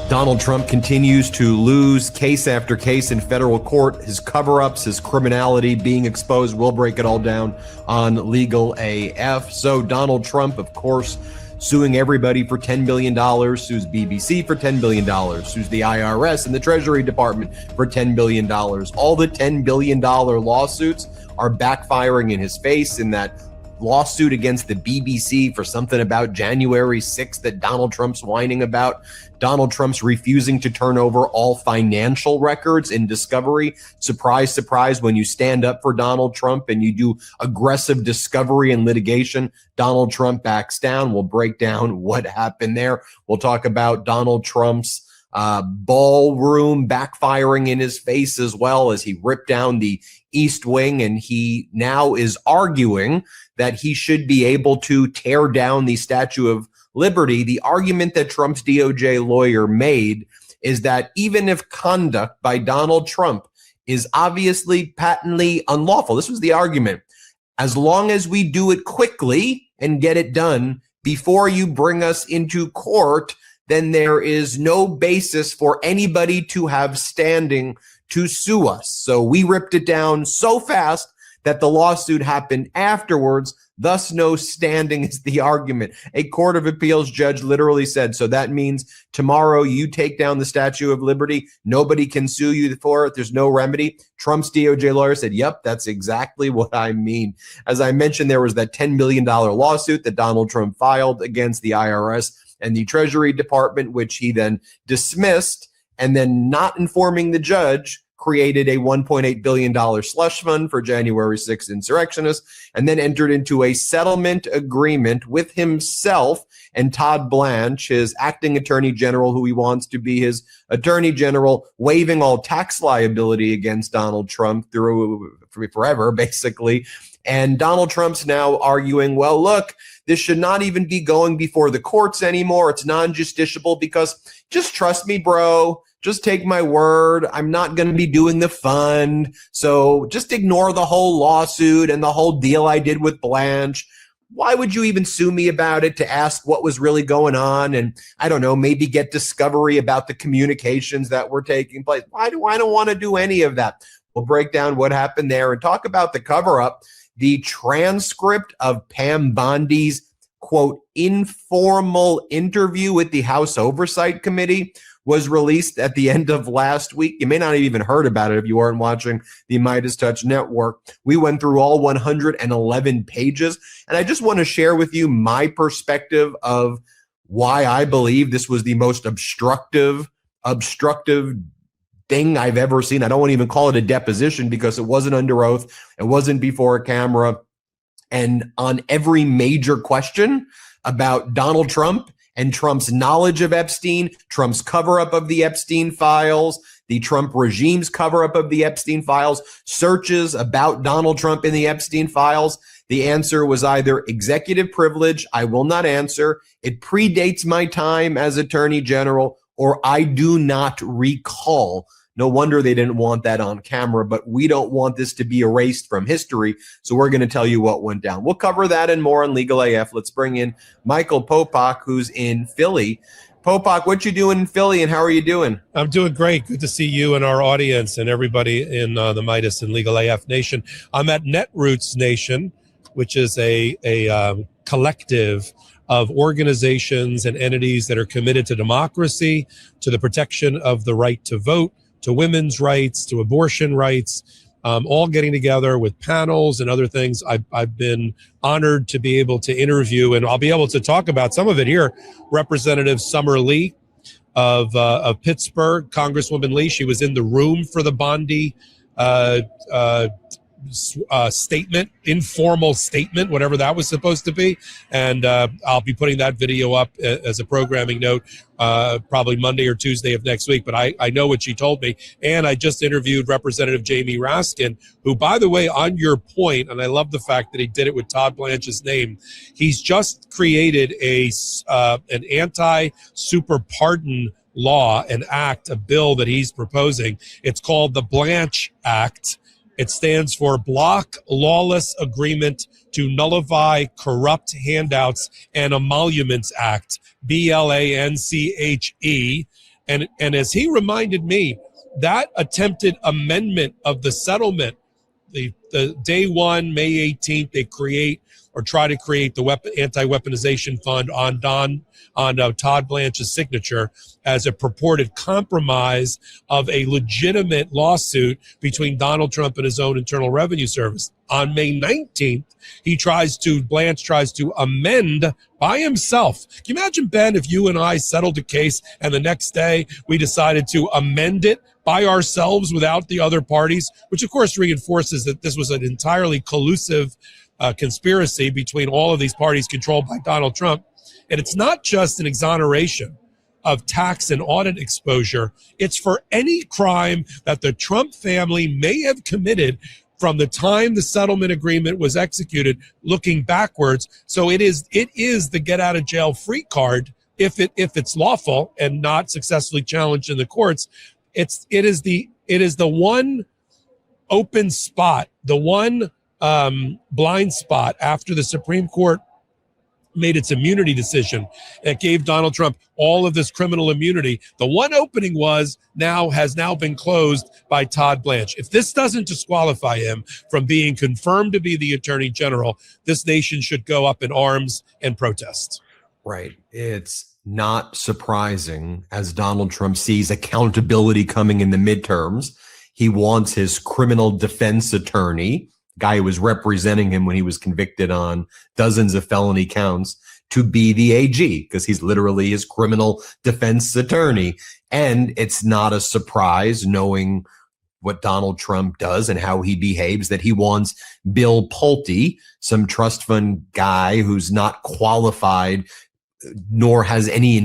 Donald Trump continues to lose case after case in federal court. His cover-ups, his criminality being exposed. We'll break it all down on Legal AF. So Donald Trump, of course, suing everybody for $10 billion, sues BBC for $10 billion, sues the IRS and the Treasury Department for $10 billion. All the $10 billion lawsuits are backfiring in his face. In that lawsuit against the BBC for something about January 6th that Donald Trump's whining about, Donald Trump's refusing to turn over all financial records in discovery. Surprise, surprise, when you stand up for Donald Trump and you do aggressive discovery and litigation, Donald Trump backs down. We'll break down what happened there. We'll talk about Donald Trump's ballroom backfiring in his face, as well as he ripped down the East Wing, and he now is arguing that he should be able to tear down the Statue of Liberty. The argument that Trump's DOJ lawyer made is that even if conduct by Donald Trump is obviously patently unlawful, this was the argument, as long as we do it quickly and get it done before you bring us into court, then there is no basis for anybody to have standing to sue us. So we ripped it down so fast that the lawsuit happened afterwards, thus no standing is the argument. A court of appeals judge literally said, so that means tomorrow you take down the Statue of Liberty, nobody can sue you for it, there's no remedy. Trump's DOJ lawyer said, yep, that's exactly what I mean. As I mentioned, there was that $10 million lawsuit that Donald Trump filed against the IRS and the Treasury Department, which he then dismissed, and then not informing the judge, created a $1.8 billion slush fund for January 6th insurrectionists, and then entered into a settlement agreement with himself and Todd Blanche, his acting attorney general, who he wants to be his attorney general, waiving all tax liability against Donald Trump through forever, basically. And Donald Trump's now arguing, well, look, this should not even be going before the courts anymore. It's non-justiciable because just trust me, bro. Just take my word. I'm not going to be doing the fund. So just ignore the whole lawsuit and the whole deal I did with Blanche. Why would you even sue me about it to ask what was really going on? And I don't know, maybe get discovery about the communications that were taking place. I don't want to do any of that. We'll break down what happened there and talk about the cover-up. The transcript of Pam Bondi's, quote, informal interview with the House Oversight Committee was released at the end of last week. You may not have even heard about it if you weren't watching the Midas Touch Network. We went through all 111 pages, and I just want to share with you my perspective of why I believe this was the most obstructive thing I've ever seen. I don't want to even call it a deposition because it wasn't under oath. It wasn't before a camera. And on every major question about Donald Trump and Trump's knowledge of Epstein, Trump's cover-up of the Epstein files, the Trump regime's cover-up of the Epstein files, searches about Donald Trump in the Epstein files, the answer was either executive privilege, I will not answer, it predates my time as Attorney General, or I do not recall. No wonder they didn't want that on camera, but we don't want this to be erased from history, so we're going to tell you what went down. We'll cover that and more on Legal AF. Let's bring in Michael Popok, who's in Philly. Popok, what you doing in Philly, and how are you doing? I'm doing great. Good to see you and our audience and everybody in the Midas and Legal AF Nation. I'm at Netroots Nation, which is a collective of organizations and entities that are committed to democracy, to the protection of the right to vote, to women's rights, to abortion rights, all getting together with panels and other things. I've been honored to be able to interview, and I'll be able to talk about some of it here, Representative Summer Lee of Pittsburgh, Congresswoman Lee. She was in the room for the Bondi statement, informal statement, whatever that was supposed to be. And I'll be putting that video up as a programming note probably Monday or Tuesday of next week. But I know what she told me. And I just interviewed Representative Jamie Raskin, who, by the way, on your point, and I love the fact that he did it with Todd Blanche's name, he's just created an anti-super pardon law, an act, a bill that he's proposing. It's called the Blanche Act. It stands for Block Lawless Agreement to Nullify Corrupt Handouts and Emoluments Act, BLANCHE. And as he reminded me, that attempted amendment of the settlement, the day one, May 18th, they create or try to create the anti-weaponization fund on Todd Blanche's signature as a purported compromise of a legitimate lawsuit between Donald Trump and his own Internal Revenue Service. On May 19th, Blanche tries to amend by himself. Can you imagine, Ben, if you and I settled a case and the next day we decided to amend it by ourselves without the other parties, which of course reinforces that this was an entirely collusive conspiracy between all of these parties controlled by Donald Trump. And it's not just an exoneration of tax and audit exposure. It's for any crime that the Trump family may have committed from the time the settlement agreement was executed, looking backwards. So it is the get out of jail free card if it's lawful and not successfully challenged in the courts. It is the one open spot, the one blind spot after the Supreme Court made its immunity decision that gave Donald Trump all of this criminal immunity. The one opening has now been closed by Todd Blanche. If this doesn't disqualify him from being confirmed to be the Attorney General, this nation should go up in arms and protest. Right. It's not surprising as Donald Trump sees accountability coming in the midterms. He wants his criminal defense attorney, guy who was representing him when he was convicted on dozens of felony counts, to be the AG, because he's literally his criminal defense attorney. And it's not a surprise, knowing what Donald Trump does and how he behaves, that he wants Bill Pulte, some trust fund guy who's not qualified, nor has any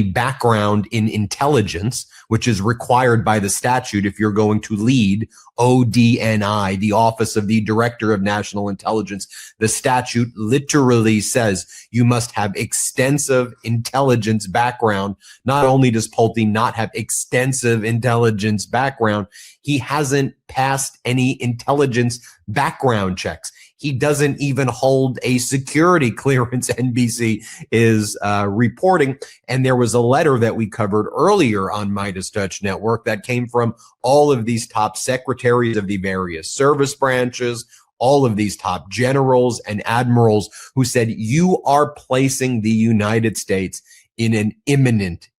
background in intelligence, which is required by the statute if you're going to lead ODNI, the Office of the Director of National Intelligence. The statute literally says you must have extensive intelligence background. Not only does Pulte not have extensive intelligence background, he hasn't passed any intelligence background checks. He doesn't even hold a security clearance, NBC is reporting. And there was a letter that we covered earlier on Midas Touch Network that came from all of these top secretaries of the various service branches, all of these top generals and admirals, who said, you are placing the United States in an imminent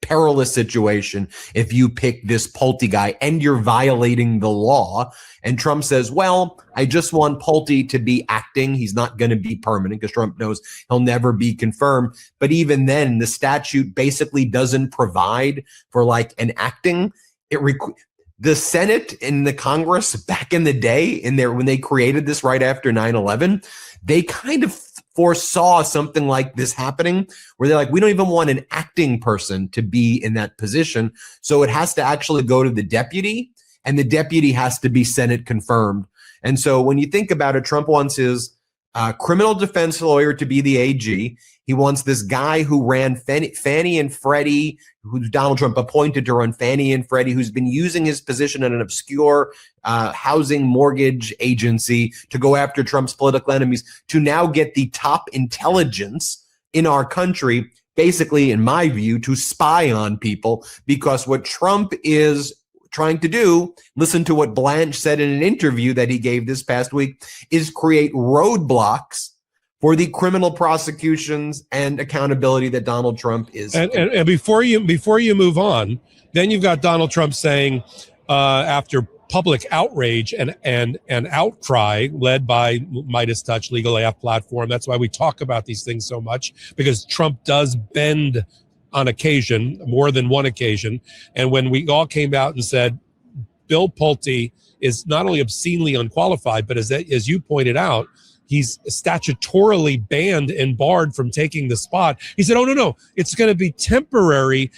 perilous situation if you pick this Pulte guy, and you're violating the law. And Trump says, well, I just want Pulte to be acting. He's not going to be permanent, because Trump knows he'll never be confirmed. But even then, the statute basically doesn't provide for like an acting. The Senate and the Congress back in the day, when they created this right after 9/11, they kind of foresaw something like this happening, where they're like, we don't even want an acting person to be in that position. So it has to actually go to the deputy, and the deputy has to be Senate confirmed. And so when you think about it, Trump wants his criminal defense lawyer to be the AG. He wants this guy who ran Fannie and Freddie, who Donald Trump appointed to run Fannie and Freddie, who's been using his position at an obscure housing mortgage agency to go after Trump's political enemies, to now get the top intelligence in our country, basically, in my view, to spy on people. Because what Trump is trying to do, listen to what Blanche said in an interview that he gave this past week, is create roadblocks for the criminal prosecutions and accountability that Donald Trump is. And before you move on, then you've got Donald Trump saying, after public outrage and outcry led by Midas Touch Legal AF platform, that's why we talk about these things so much, because Trump does bend on occasion, more than one occasion. And when we all came out and said, Bill Pulte is not only obscenely unqualified, but as you pointed out, he's statutorily banned and barred from taking the spot. He said, oh, no, it's going to be temporary,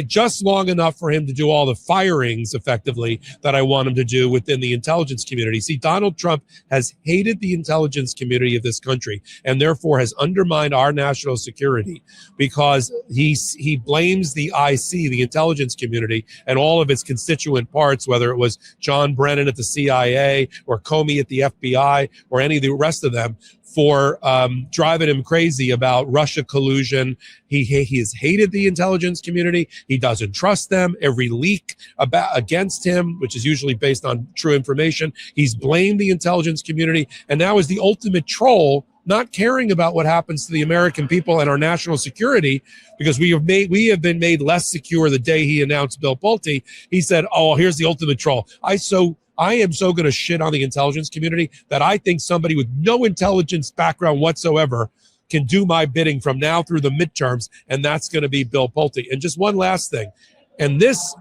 just long enough for him to do all the firings effectively that I want him to do within the intelligence community. See, Donald Trump has hated the intelligence community of this country, and therefore has undermined our national security, because he blames the IC, the intelligence community, and all of its constituent parts, whether it was John Brennan at the CIA or Comey at the FBI or any of the rest of them, for driving him crazy about Russia collusion. He has hated the intelligence community. He doesn't trust them. Every leak against him, which is usually based on true information, he's blamed the intelligence community, and now is the ultimate troll, not caring about what happens to the American people and our national security, because we have been made less secure the day he announced Bill Pulte. He said, "Oh, here's the ultimate troll. I am so going to shit on the intelligence community that I think somebody with no intelligence background whatsoever can do my bidding from now through the midterms, and that's going to be Bill Pulte." And just one last thing, and this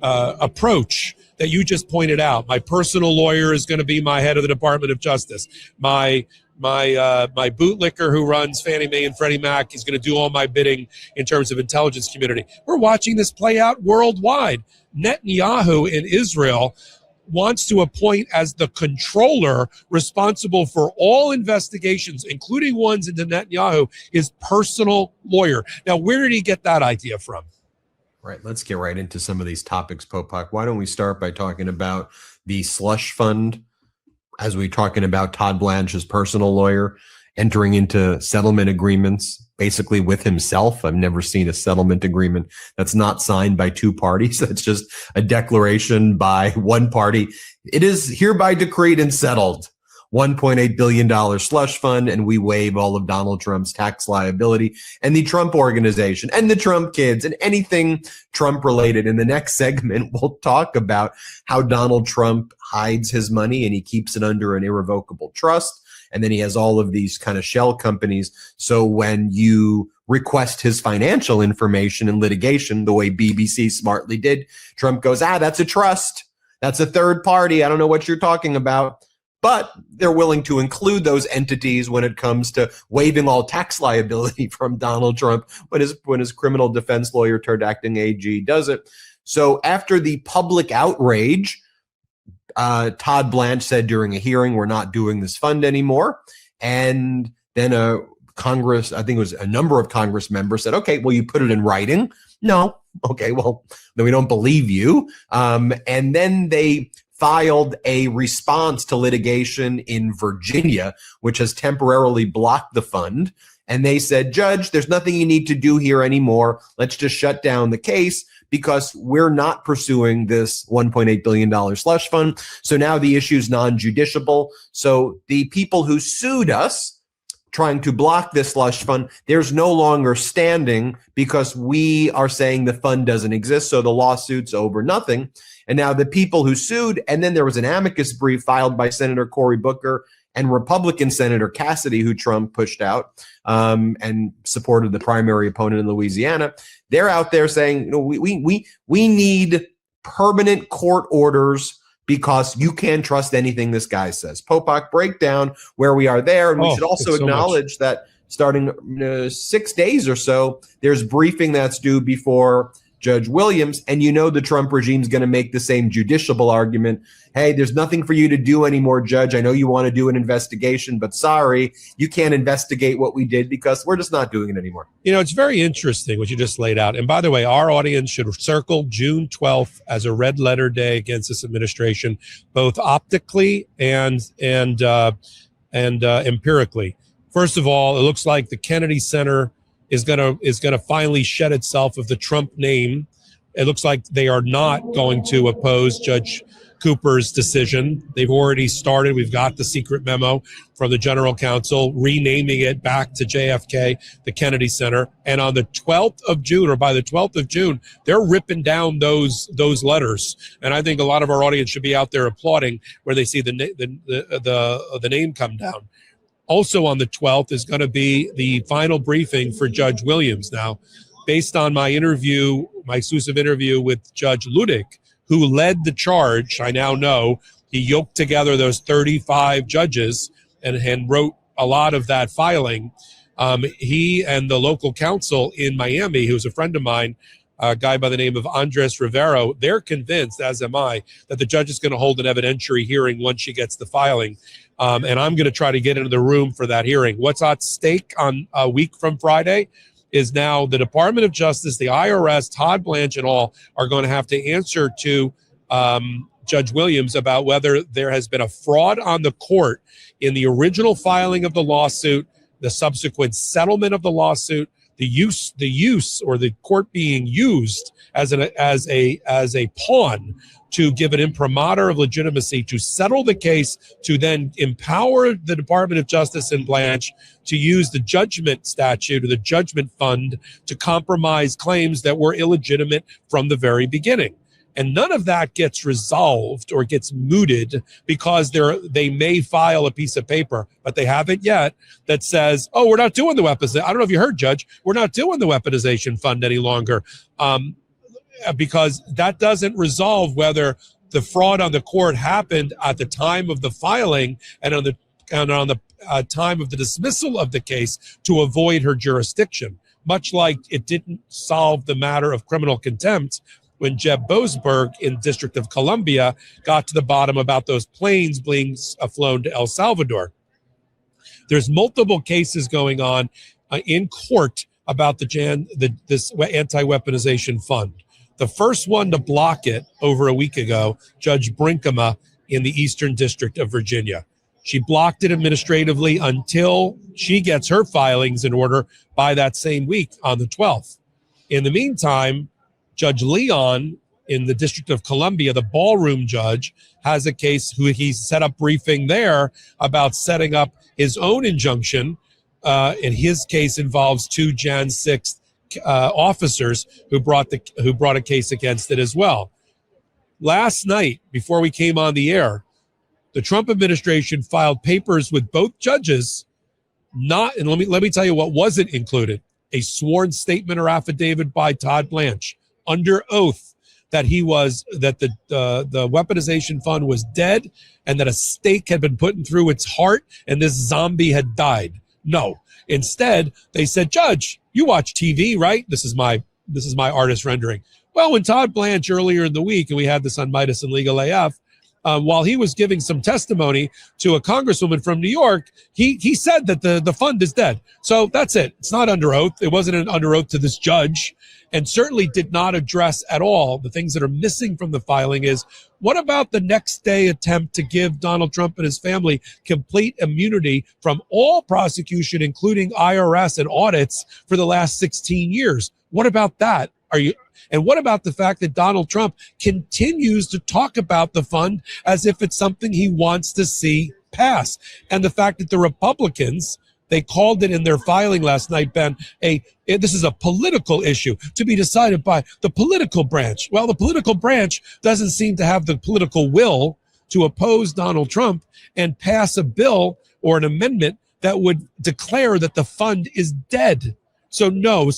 approach that you just pointed out. My personal lawyer is going to be my head of the Department of Justice. My bootlicker who runs Fannie Mae and Freddie Mac is going to do all my bidding in terms of intelligence community. We're watching this play out worldwide. Netanyahu in Israel wants to appoint as the controller responsible for all investigations, including ones into Netanyahu, his personal lawyer. Now, where did he get that idea from? Right. Let's get right into some of these topics, Popok. Why don't we start by talking about the slush fund, as we're talking about Todd Blanche's personal lawyer entering into settlement agreements basically with himself. I've never seen a settlement agreement that's not signed by two parties. That's just a declaration by one party. It is hereby decreed and settled. $1.8 billion slush fund, and we waive all of Donald Trump's tax liability and the Trump Organization and the Trump kids and anything Trump related. In the next segment, we'll talk about how Donald Trump hides his money and he keeps it under an irrevocable trust. And then he has all of these kind of shell companies. So when you request his financial information in litigation, the way BBC smartly did, Trump goes, that's a trust. That's a third party. I don't know what you're talking about. But they're willing to include those entities when it comes to waiving all tax liability from Donald Trump when his criminal defense lawyer turned acting AG does it. So after the public outrage, Todd Blanche said during a hearing, we're not doing this fund anymore. And then Congress, I think it was a number of Congress members said, okay, well, you put it in writing. No. Okay, well, then we don't believe you. And then they filed a response to litigation in Virginia, which has temporarily blocked the fund. And they said, Judge, there's nothing you need to do here anymore. Let's just shut down the case because we're not pursuing this $1.8 billion slush fund. So now the issue is non-judiciable. So the people who sued us trying to block this slush fund, there's no longer standing because we are saying the fund doesn't exist. So the lawsuit's over nothing. And now the people who sued, and then there was an amicus brief filed by Senator Cory Booker and Republican Senator Cassidy, who Trump pushed out and supported the primary opponent in Louisiana. They're out there saying, we need permanent court orders because you can't trust anything this guy says. Popok, break down where we are there. And we should also acknowledge that starting 6 days or so, there's briefing that's due before Judge Williams, and the Trump regime's going to make the same judiciable argument. Hey, there's nothing for you to do anymore, Judge. I know you want to do an investigation, but sorry, you can't investigate what we did because we're just not doing it anymore. It's very interesting what you just laid out. And by the way, our audience should circle June 12th as a red letter day against this administration, both optically and empirically. First of all, it looks like the Kennedy Center is gonna finally shed itself of the Trump name. It looks like they are not going to oppose Judge Cooper's decision. They've already started. We've got the secret memo from the general counsel renaming it back to JFK, the Kennedy Center. And on the 12th of June, or by the 12th of June, they're ripping down those letters. And I think a lot of our audience should be out there applauding where they see the name come down. Also on the 12th is going to be the final briefing for Judge Williams. Now, based on my exclusive interview with Judge Ludick, who led the charge, I now know he yoked together those 35 judges and wrote a lot of that filing. He and the local counsel in Miami, who's a friend of mine, a guy by the name of Andres Rivero, they're convinced, as am I, that the judge is going to hold an evidentiary hearing once she gets the filing. And I'm going to try to get into the room for that hearing. What's at stake on a week from Friday is now the Department of Justice, the IRS, Todd Blanche, and all are going to have to answer to Judge Williams about whether there has been a fraud on the court in the original filing of the lawsuit, the subsequent settlement of the lawsuit, the use or the court being used as a pawn to give an imprimatur of legitimacy to settle the case, to then empower the Department of Justice and Blanche to use the judgment statute or the judgment fund to compromise claims that were illegitimate from the very beginning. And none of that gets resolved or gets mooted because they may file a piece of paper, but they haven't yet, that says, oh, we're not doing the weapons. I don't know if you heard, Judge, we're not doing the weaponization fund any longer, because that doesn't resolve whether the fraud on the court happened at the time of the filing and on the time of the dismissal of the case to avoid her jurisdiction, much like it didn't solve the matter of criminal contempt when Jeb Boasberg in District of Columbia got to the bottom about those planes being flown to El Salvador. There's multiple cases going on in court about this anti-weaponization fund. The first one to block it over a week ago, Judge Brinkema in the Eastern District of Virginia. She blocked it administratively until she gets her filings in order by that same week on the 12th. In the meantime, Judge Leon in the District of Columbia, the ballroom judge, has a case who he set up briefing there about setting up his own injunction. And his case involves two Jan 6th officers who brought a case against it as well. Last night, before we came on the air, the Trump administration filed papers with both judges. And let me tell you what wasn't included: a sworn statement or affidavit by Todd Blanche under oath that the weaponization fund was dead and that a stake had been put through its heart and this zombie had died. No. Instead, they said, Judge, you watch TV, right? This is my artist rendering. Well, when Todd Blanche earlier in the week, and we had this on Midas and Legal AF, while he was giving some testimony to a congresswoman from New York, he said that the fund is dead. So that's it. It's not under oath. It wasn't under oath to this judge, and certainly did not address at all the things that are missing from the filing. Is what about the next day attempt to give Donald Trump and his family complete immunity from all prosecution, including IRS and audits for the last 16 years? What about that? And what about the fact that Donald Trump continues to talk about the fund as if it's something he wants to see pass? And the fact that the Republicans, they called it in their filing last night, Ben, this is a political issue to be decided by the political branch. Well, the political branch doesn't seem to have the political will to oppose Donald Trump and pass a bill or an amendment that would declare that the fund is dead. So no,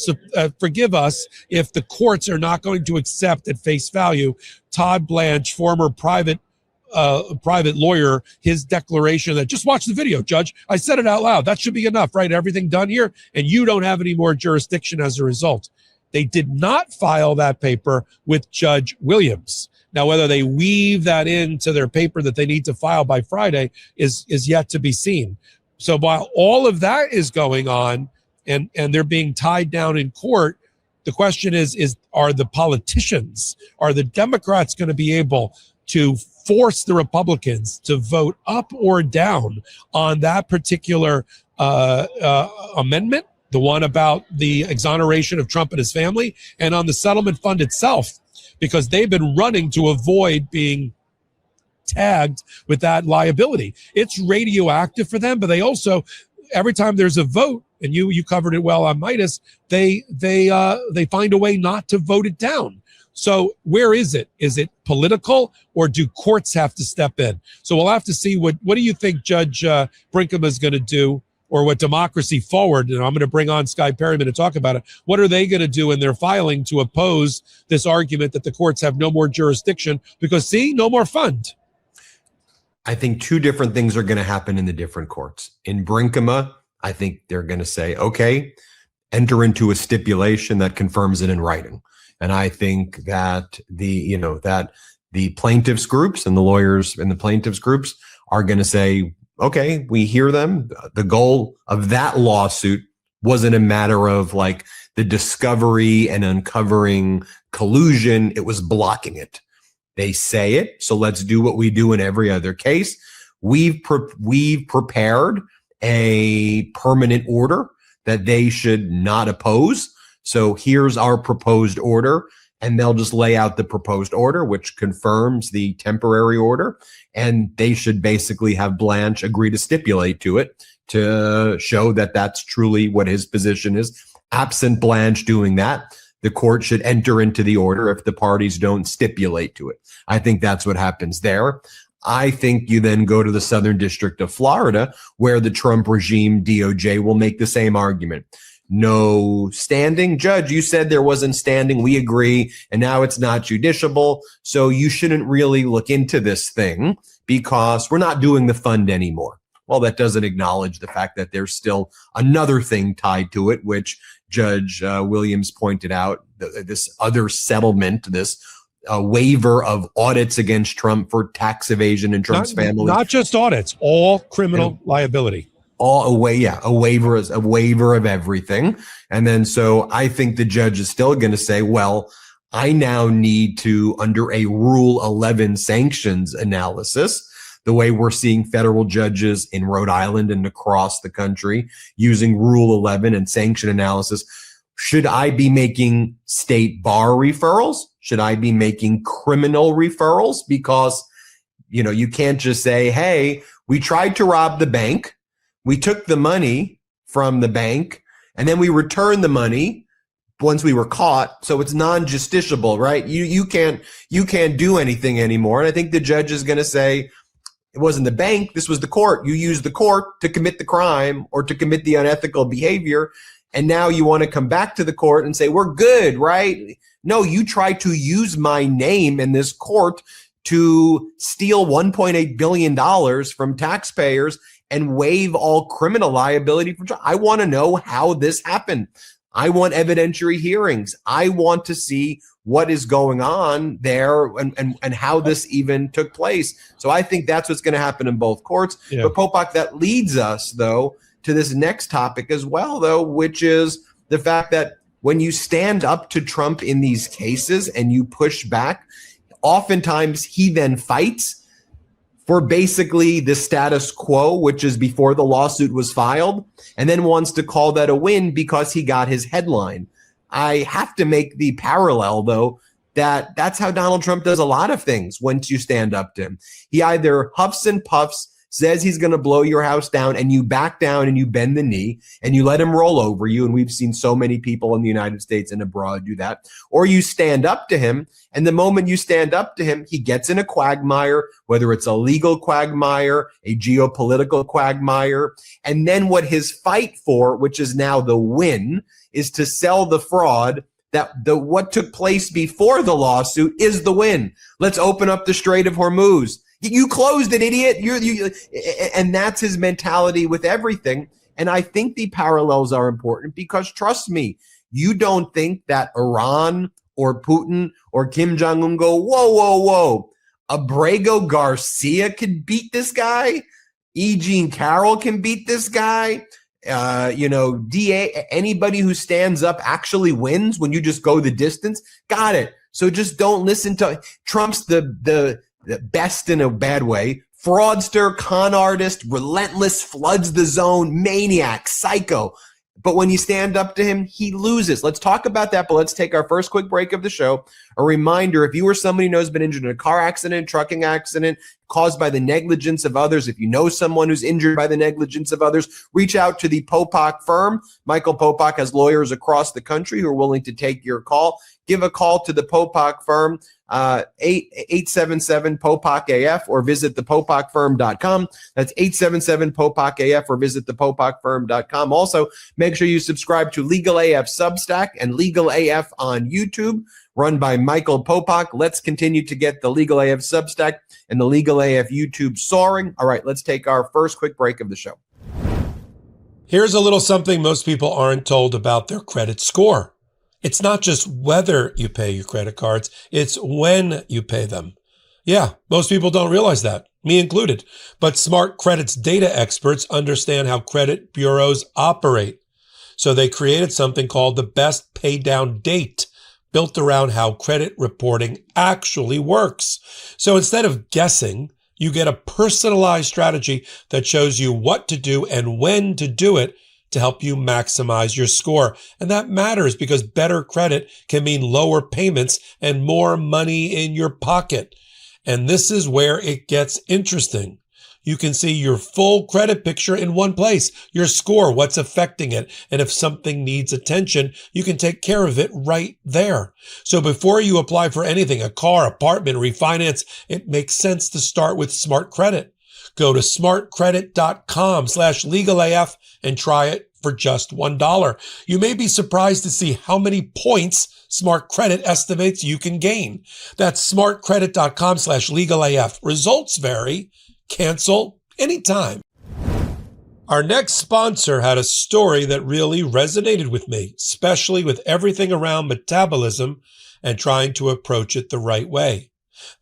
forgive us if the courts are not going to accept at face value Todd Blanche, former private lawyer, his declaration that just watch the video, Judge. I said it out loud. That should be enough, right? Everything done here, and you don't have any more jurisdiction as a result. They did not file that paper with Judge Williams. Now, whether they weave that into their paper that they need to file by Friday is yet to be seen. So while all of that is going on, and they're being tied down in court, the question is are the politicians, are the Democrats going to be able to force the Republicans to vote up or down on that particular amendment, the one about the exoneration of Trump and his family, and on the settlement fund itself, because they've been running to avoid being tagged with that liability. It's radioactive for them, but they also, every time there's a vote, and you covered it well on Midas, they find a way not to vote it down. So where is it? Is it political, or do courts have to step in? So we'll have to see what do you think Judge Brinkema is going to do, or what Democracy Forward, and I'm going to bring on Sky Perryman to talk about it. What are they going to do in their filing to oppose this argument that the courts have no more jurisdiction because, see, no more fund? I think two different things are going to happen in the different courts. In Brinkema, I think they're going to say, okay, enter into a stipulation that confirms it in writing. And I think that the plaintiffs groups and the lawyers in the plaintiffs groups are going to say, okay, we hear them. The goal of that lawsuit wasn't a matter of like the discovery and uncovering collusion. It was blocking it. They say it, so let's do what we do in every other case. We've prepared a permanent order that they should not oppose. So here's our proposed order, and they'll just lay out the proposed order, which confirms the temporary order, and they should basically have Blanche agree to stipulate to it to show that that's truly what his position is. Absent Blanche doing that, the court should enter into the order if the parties don't stipulate to it. I think that's what happens there. I think you then go to the Southern District of Florida, where the Trump regime DOJ will make the same argument. No standing. Judge, you said there wasn't standing. We agree. And now it's not judiciable. So you shouldn't really look into this thing because we're not doing the fund anymore. Well, that doesn't acknowledge the fact that there's still another thing tied to it, which Judge Williams pointed out, this other settlement, this waiver of audits against Trump for tax evasion and Trump's family. Not just audits, all criminal liability. A waiver is a waiver of everything. And then so I think the judge is still going to say, well, I now need to, under a Rule 11 sanctions analysis, the way we're seeing federal judges in Rhode Island and across the country using Rule 11 and sanction analysis, should I be making state bar referrals? Should I be making criminal referrals? Because, you can't just say, hey, we tried to rob the bank. We took the money from the bank and then we returned the money once we were caught. So it's non-justiciable, right? You can't do anything anymore. And I think the judge is going to say, it wasn't the bank. This was the court. You used the court to commit the crime or to commit the unethical behavior. And now you want to come back to the court and say, we're good, right? No, you tried to use my name in this court to steal $1.8 billion from taxpayers and waive all criminal liability for Trump. I want to know how this happened. I want evidentiary hearings. I want to see what is going on there and how this even took place. So I think that's what's going to happen in both courts. Yeah. But Popok, that leads us, though, to this next topic as well, though, which is the fact that when you stand up to Trump in these cases and you push back, oftentimes he then fights for basically the status quo, which is before the lawsuit was filed, and then wants to call that a win because he got his headline. I have to make the parallel, though, that that's how Donald Trump does a lot of things once you stand up to him. He either huffs and puffs, says he's going to blow your house down, and you back down and you bend the knee and you let him roll over you. And we've seen so many people in the United States and abroad do that. Or you stand up to him, and the moment you stand up to him, he gets in a quagmire, whether it's a legal quagmire, a geopolitical quagmire. And then what his fight for, which is now the win, is to sell the fraud that what took place before the lawsuit is the win. Let's open up the Strait of Hormuz. You closed it, idiot. And that's his mentality with everything. And I think the parallels are important because, trust me, you don't think that Iran or Putin or Kim Jong-un go, whoa, whoa, whoa. Abrego Garcia can beat this guy. E. Jean Carroll can beat this guy. Anybody who stands up actually wins when you just go the distance. Got it. So just don't listen to Trump's the best in a bad way, fraudster, con artist, relentless, floods the zone, maniac, psycho. But when you stand up to him, he loses. Let's talk about that, but let's take our first quick break of the show. A reminder, if you or somebody who knows been injured in a car accident, trucking accident, caused by the negligence of others, if you know someone who's injured by the negligence of others, reach out to the Popok firm. Michael Popok has lawyers across the country who are willing to take your call. Give a call to the Popok firm, 877-POPOK-AF, or visit thepopokfirm.com. That's 877-POPOK-AF, or visit thepopokfirm.com. Also, make sure you subscribe to Legal AF Substack and Legal AF on YouTube, run by Michael Popok. Let's continue to get the Legal AF Substack and the Legal AF YouTube soaring. All right, let's take our first quick break of the show. Here's a little something most people aren't told about their credit score. It's not just whether you pay your credit cards, it's when you pay them. Yeah, most people don't realize that, me included. But Smart Credit's data experts understand how credit bureaus operate. So they created something called the best pay down date. built around how credit reporting actually works. So instead of guessing, you get a personalized strategy that shows you what to do and when to do it to help you maximize your score. And that matters because better credit can mean lower payments and more money in your pocket. And this is where it gets interesting. You can see your full credit picture in one place, your score, what's affecting it. And if something needs attention, you can take care of it right there. So before you apply for anything, a car, apartment, refinance, it makes sense to start with Smart Credit. Go to smartcredit.com/legalaf and try it for just $1. You may be surprised to see how many points Smart Credit estimates you can gain. That's smartcredit.com/legalaf. Results vary. Cancel anytime. Our next sponsor had a story that really resonated with me, especially with everything around metabolism and trying to approach it the right way.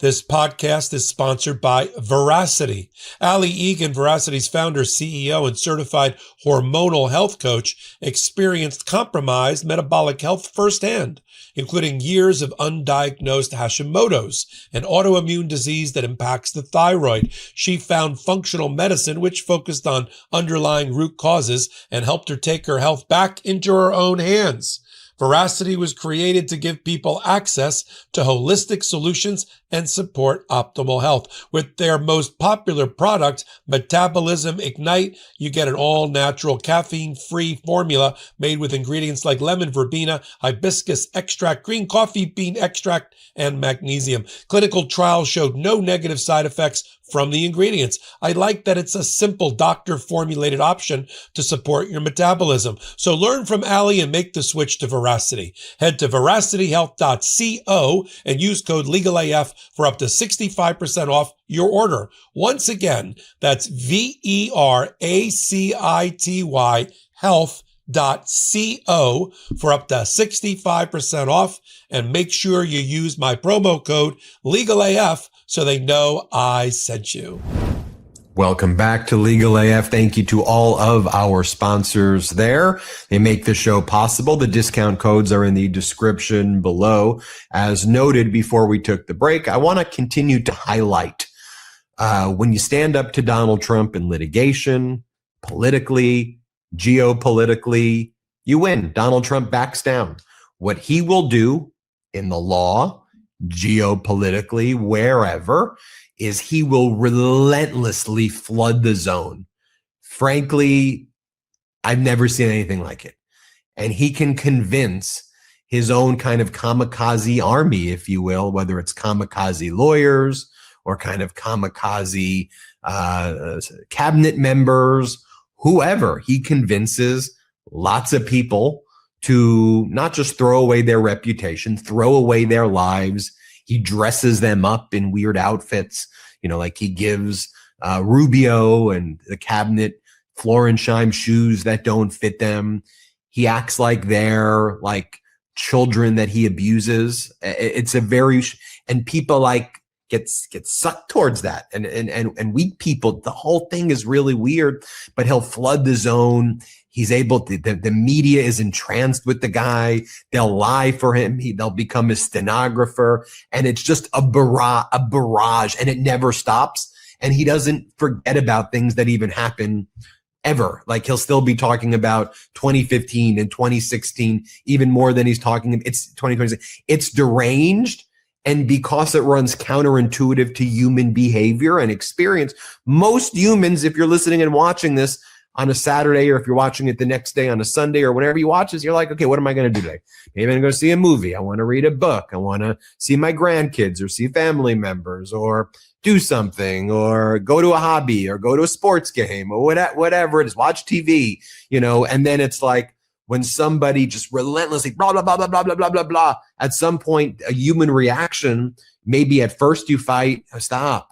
This podcast is sponsored by Veracity. Ali Egan, Veracity's founder, CEO, and certified hormonal health coach, experienced compromised metabolic health firsthand, including years of undiagnosed Hashimoto's, an autoimmune disease that impacts the thyroid. She found functional medicine, which focused on underlying root causes and helped her take her health back into her own hands. Veracity was created to give people access to holistic solutions and support optimal health. With their most popular product, Metabolism Ignite, you get an all-natural caffeine-free formula made with ingredients like lemon verbena, hibiscus extract, green coffee bean extract, and magnesium. Clinical trials showed no negative side effects from the ingredients. I like that it's a simple doctor-formulated option to support your metabolism. So learn from Ali and make the switch to Veracity. Head to veracityhealth.co and use code LegalAF for up to 65% off your order. Once again, that's VERACITY health.co for up to 65% off, and make sure you use my promo code LegalAF so they know I sent you. Welcome back to Legal AF. Thank you to all of our sponsors there. They make the show possible. The discount codes are in the description below. As noted before we took the break, I want to continue to highlight when you stand up to Donald Trump in litigation, politically, geopolitically, you win. Donald Trump backs down. What he will do in the law, geopolitically, wherever, is he will relentlessly flood the zone. Frankly, I've never seen anything like it. And he can convince his own kind of kamikaze army, if you will, whether it's kamikaze lawyers or kind of kamikaze cabinet members, whoever. He convinces lots of people to not just throw away their reputation, throw away their lives. He dresses them up in weird outfits, like he gives Rubio and the cabinet Florenstein shoes that don't fit them. He acts like they're like children that he abuses. It's a very, and people get sucked towards that. And weak people, the whole thing is really weird, but he'll flood the zone. He's able to, the media is entranced with the guy. They'll lie for him. They'll become his stenographer. And it's just a barrage, and it never stops. And he doesn't forget about things that even happen ever. Like he'll still be talking about 2015 and 2016, even more than he's talking. It's 2026. It's deranged. And because it runs counterintuitive to human behavior and experience, most humans, if you're listening and watching this on a Saturday, or if you're watching it the next day on a Sunday, or whenever you watch this, you're like, okay, what am I going to do today? Maybe I'm going to go see a movie. I want to read a book. I want to see my grandkids or see family members or do something or go to a hobby or go to a sports game or whatever it is, watch TV, and then it's like, when somebody just relentlessly blah, blah, blah, blah, blah, blah, blah, blah, blah, at some point, a human reaction, maybe at first you fight, stop,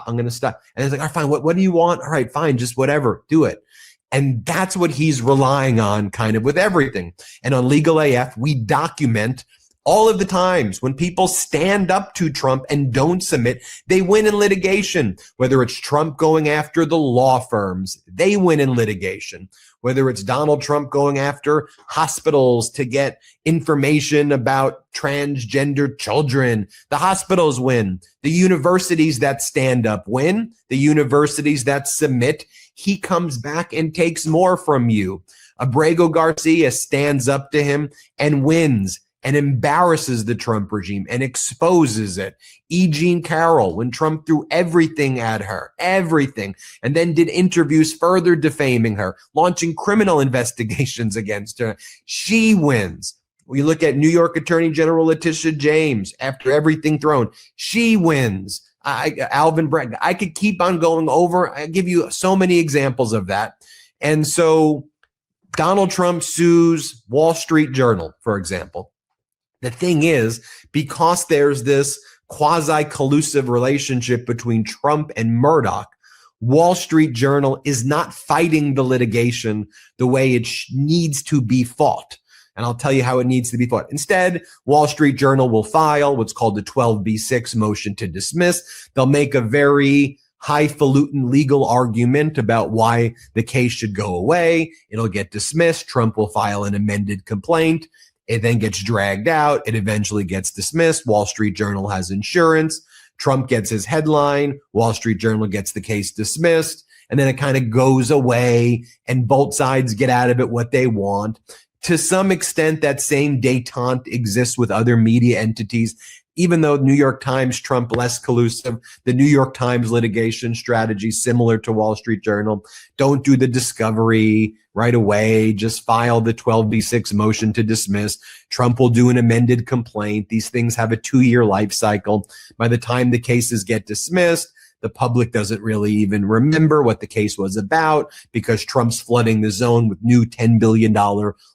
I'm going to stop. And it's like, all right, fine, what do you want? All right, fine, just whatever, do it. And that's what he's relying on kind of with everything. And on Legal AF, we document All of the times when people stand up to Trump and don't submit, they win in litigation. Whether it's Trump going after the law firms, they win in litigation. Whether it's Donald Trump going after hospitals to get information about transgender children, the hospitals win. The universities that stand up win. The universities that submit, he comes back and takes more from you. Abrego Garcia stands up to him and wins and embarrasses the Trump regime and exposes it. E. Jean Carroll, when Trump threw everything at her, everything, and then did interviews further defaming her, launching criminal investigations against her, she wins. We look at New York Attorney General Letitia James, after everything thrown, she wins. Alvin Bragg, I could keep on going over. I give you so many examples of that. And so Donald Trump sues Wall Street Journal, for example. The thing is, because there's this quasi-collusive relationship between Trump and Murdoch, Wall Street Journal is not fighting the litigation the way it needs to be fought. And I'll tell you how it needs to be fought. Instead, Wall Street Journal will file what's called the 12b6 motion to dismiss. They'll make a very highfalutin legal argument about why the case should go away. It'll get dismissed. Trump will file an amended complaint. It then gets dragged out. It eventually gets dismissed. Wall Street Journal has insurance. Trump gets his headline. Wall Street Journal gets the case dismissed. And then it kind of goes away and both sides get out of it what they want. To some extent, that same détente exists with other media entities. Even though New York Times, Trump less collusive, the New York Times litigation strategy similar to Wall Street Journal. Don't do the discovery right away. Just file the 12b6 motion to dismiss. Trump will do an amended complaint. These things have a 2-year life cycle. By the time the cases get dismissed, the public doesn't really even remember what the case was about because Trump's flooding the zone with new $10 billion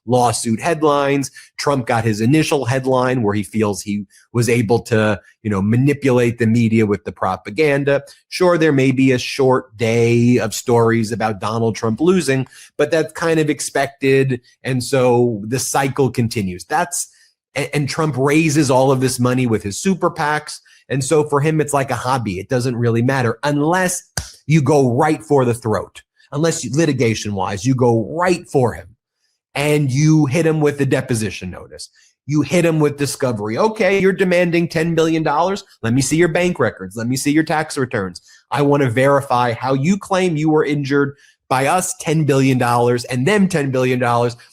lawsuit headlines. Trump got his initial headline where he feels he was able to, manipulate the media with the propaganda. Sure, there may be a short day of stories about Donald Trump losing, but that's kind of expected. And so the cycle continues. And Trump raises all of this money with his super PACs. And so for him, it's like a hobby. It doesn't really matter unless you go right for the throat, unless litigation wise, you go right for him and you hit him with the deposition notice. You hit him with discovery. Okay, you're demanding $10 billion. Let me see your bank records. Let me see your tax returns. I want to verify how you claim you were injured by us $10 billion and them $10 billion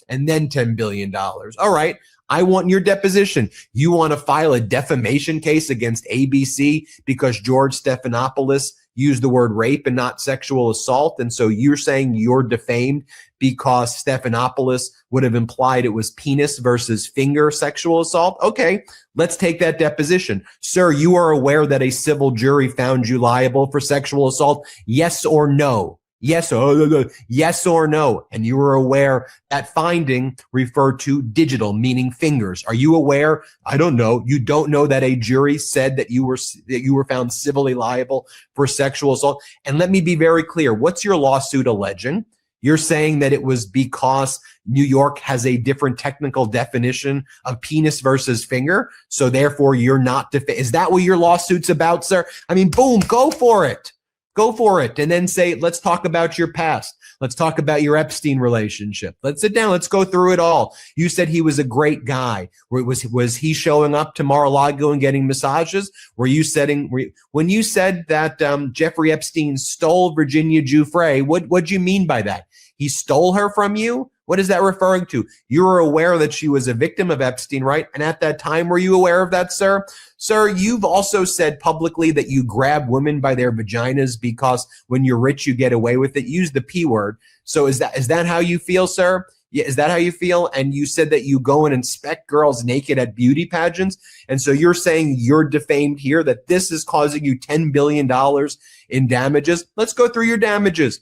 and then $10 billion. All right. I want your deposition. You want to file a defamation case against ABC because George Stephanopoulos used the word rape and not sexual assault. And so you're saying you're defamed because Stephanopoulos would have implied it was penis versus finger sexual assault. Okay, let's take that deposition. Sir, you are aware that a civil jury found you liable for sexual assault? Yes or no? Yes or no. And you were aware that finding referred to digital, meaning fingers. Are you aware? I don't know. You don't know that a jury said that you were found civilly liable for sexual assault. And let me be very clear. What's your lawsuit alleging? You're saying that it was because New York has a different technical definition of penis versus finger. So therefore you're not, is that what your lawsuit's about, sir? I mean, boom, go for it. Go for it. And then say, let's talk about your past. Let's talk about your Epstein relationship. Let's sit down. Let's go through it all. You said he was a great guy. Was he showing up to Mar-a-Lago and getting massages? When you said that Jeffrey Epstein stole Virginia Giuffre, what'd you mean by that? He stole her from you? What is that referring to? You were aware that she was a victim of Epstein, right? And at that time, were you aware of that, sir? Sir, you've also said publicly that you grab women by their vaginas because when you're rich, you get away with it. Use the P word. So is that how you feel, sir? Yeah, is that how you feel? And you said that you go and inspect girls naked at beauty pageants. And so you're saying you're defamed here, that this is causing you $10 billion in damages. Let's go through your damages.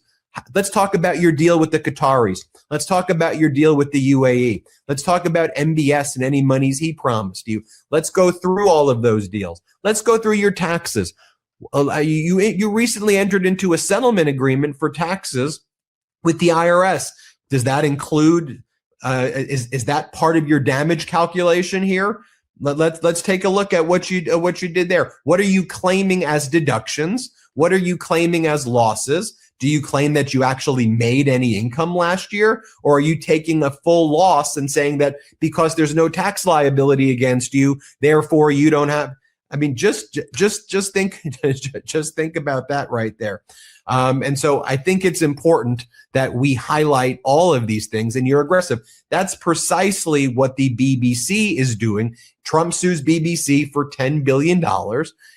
Let's talk about your deal with the Qataris. Let's talk about your deal with the UAE. Let's talk about MBS and any monies he promised you. Let's go through all of those deals. Let's go through your taxes. You recently entered into a settlement agreement for taxes with the IRS. Does that include, is that part of your damage calculation here? Let's take a look at what you did there. What are you claiming as deductions? What are you claiming as losses? Do you claim that you actually made any income last year, or are you taking a full loss and saying that because there's no tax liability against you, therefore you don't have? I mean, just think just think about that right there. And so I think it's important that we highlight all of these things, and you're aggressive. That's precisely what the BBC is doing. Trump sues BBC for $10 billion.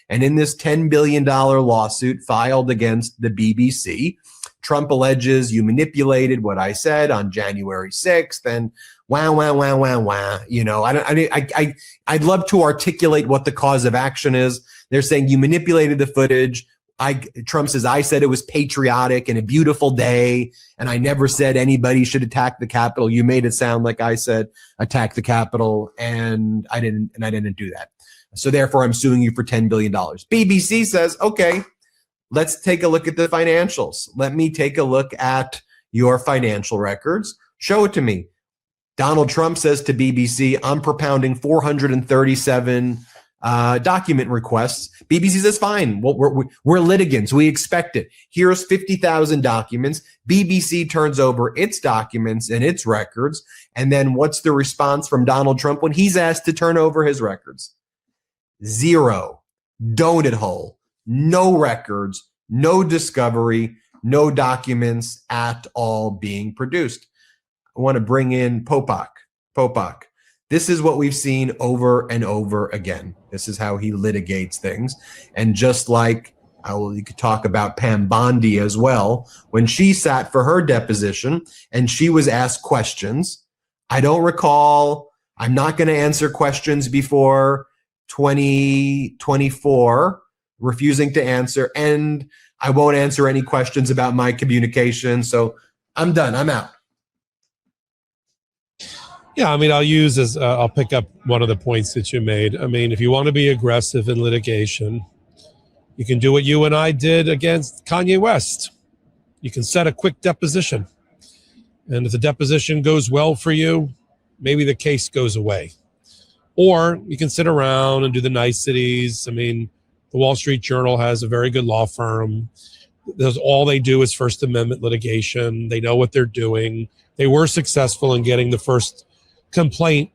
And in this $10 billion lawsuit filed against the BBC, Trump alleges you manipulated what I said on January 6th, and wah. You know, I'd love to articulate what the cause of action is. They're saying you manipulated the footage. Trump says, I said it was patriotic and a beautiful day, and I never said anybody should attack the Capitol. You made it sound like I said attack the Capitol, and I didn't do that. So therefore, I'm suing you for $10 billion. BBC says, okay, let's take a look at the financials. Let me take a look at your financial records. Show it to me. Donald Trump says to BBC, I'm propounding 437 document requests. BBC says, fine. Well, we're litigants. We expect it. Here's 50,000 documents. BBC turns over its documents and its records. And then what's the response from Donald Trump when he's asked to turn over his records? Zero. Donut hole. No records, no discovery, no documents at all being produced. I want to bring in Popok. This is what we've seen over and over again. This is how he litigates things. And just like you could talk about Pam Bondi as well, when she sat for her deposition and she was asked questions, I don't recall, I'm not going to answer questions before 2024, refusing to answer, and I won't answer any questions about my communication. So I'm done. I'm out. Yeah, I mean, I'll pick up one of the points that you made. I mean, if you want to be aggressive in litigation, you can do what you and I did against Kanye West. You can set a quick deposition. And if the deposition goes well for you, maybe the case goes away. Or you can sit around and do the niceties. I mean, the Wall Street Journal has a very good law firm. All they do is First Amendment litigation. They know what they're doing. They were successful in getting the first complaint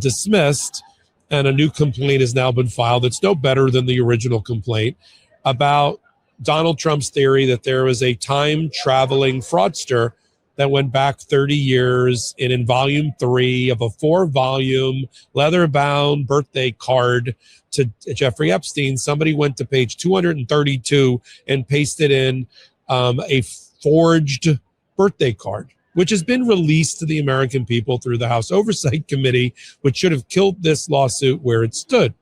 dismissed, and a new complaint has now been filed. It's no better than the original complaint about Donald Trump's theory that there was a time-traveling fraudster that went back 30 years and in volume 3 of a 4-volume leather-bound birthday card to Jeffrey Epstein. Somebody went to page 232 and pasted in a forged birthday card, which has been released to the American people through the House Oversight Committee, which should have killed this lawsuit where it stood.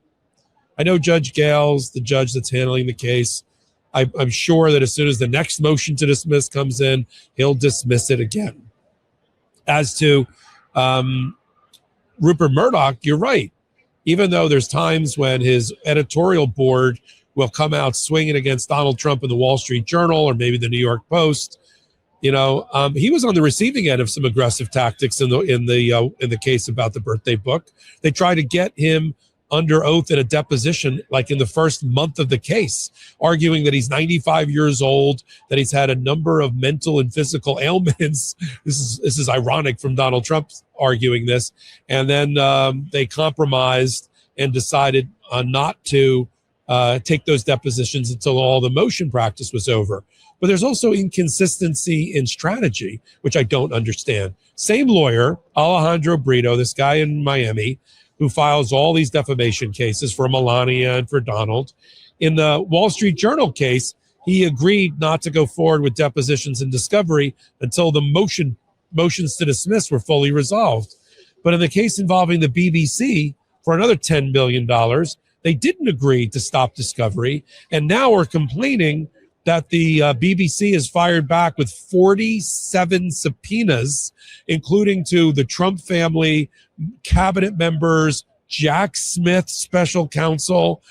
I know Judge Gales, the judge that's handling the case, I'm sure that as soon as the next motion to dismiss comes in, he'll dismiss it again. As to Rupert Murdoch, you're right. Even though there's times when his editorial board will come out swinging against Donald Trump in the Wall Street Journal or maybe the New York Post, he was on the receiving end of some aggressive tactics in the case about the birthday book. They tried to get him under oath in a deposition, like in the first month of the case, arguing that he's 95 years old, that he's had a number of mental and physical ailments. This is ironic from Donald Trump arguing this. And then they compromised and decided not to take those depositions until all the motion practice was over. But there's also inconsistency in strategy, which I don't understand. Same lawyer, Alejandro Brito, this guy in Miami, who files all these defamation cases for Melania and for Donald. In the Wall Street Journal case, he agreed not to go forward with depositions and discovery until the motions to dismiss were fully resolved. But in the case involving the BBC, for another $10 billion, they didn't agree to stop discovery, and now are complaining that the BBC is fired back with 47 subpoenas, including to the Trump family, cabinet members, Jack Smith, special counsel,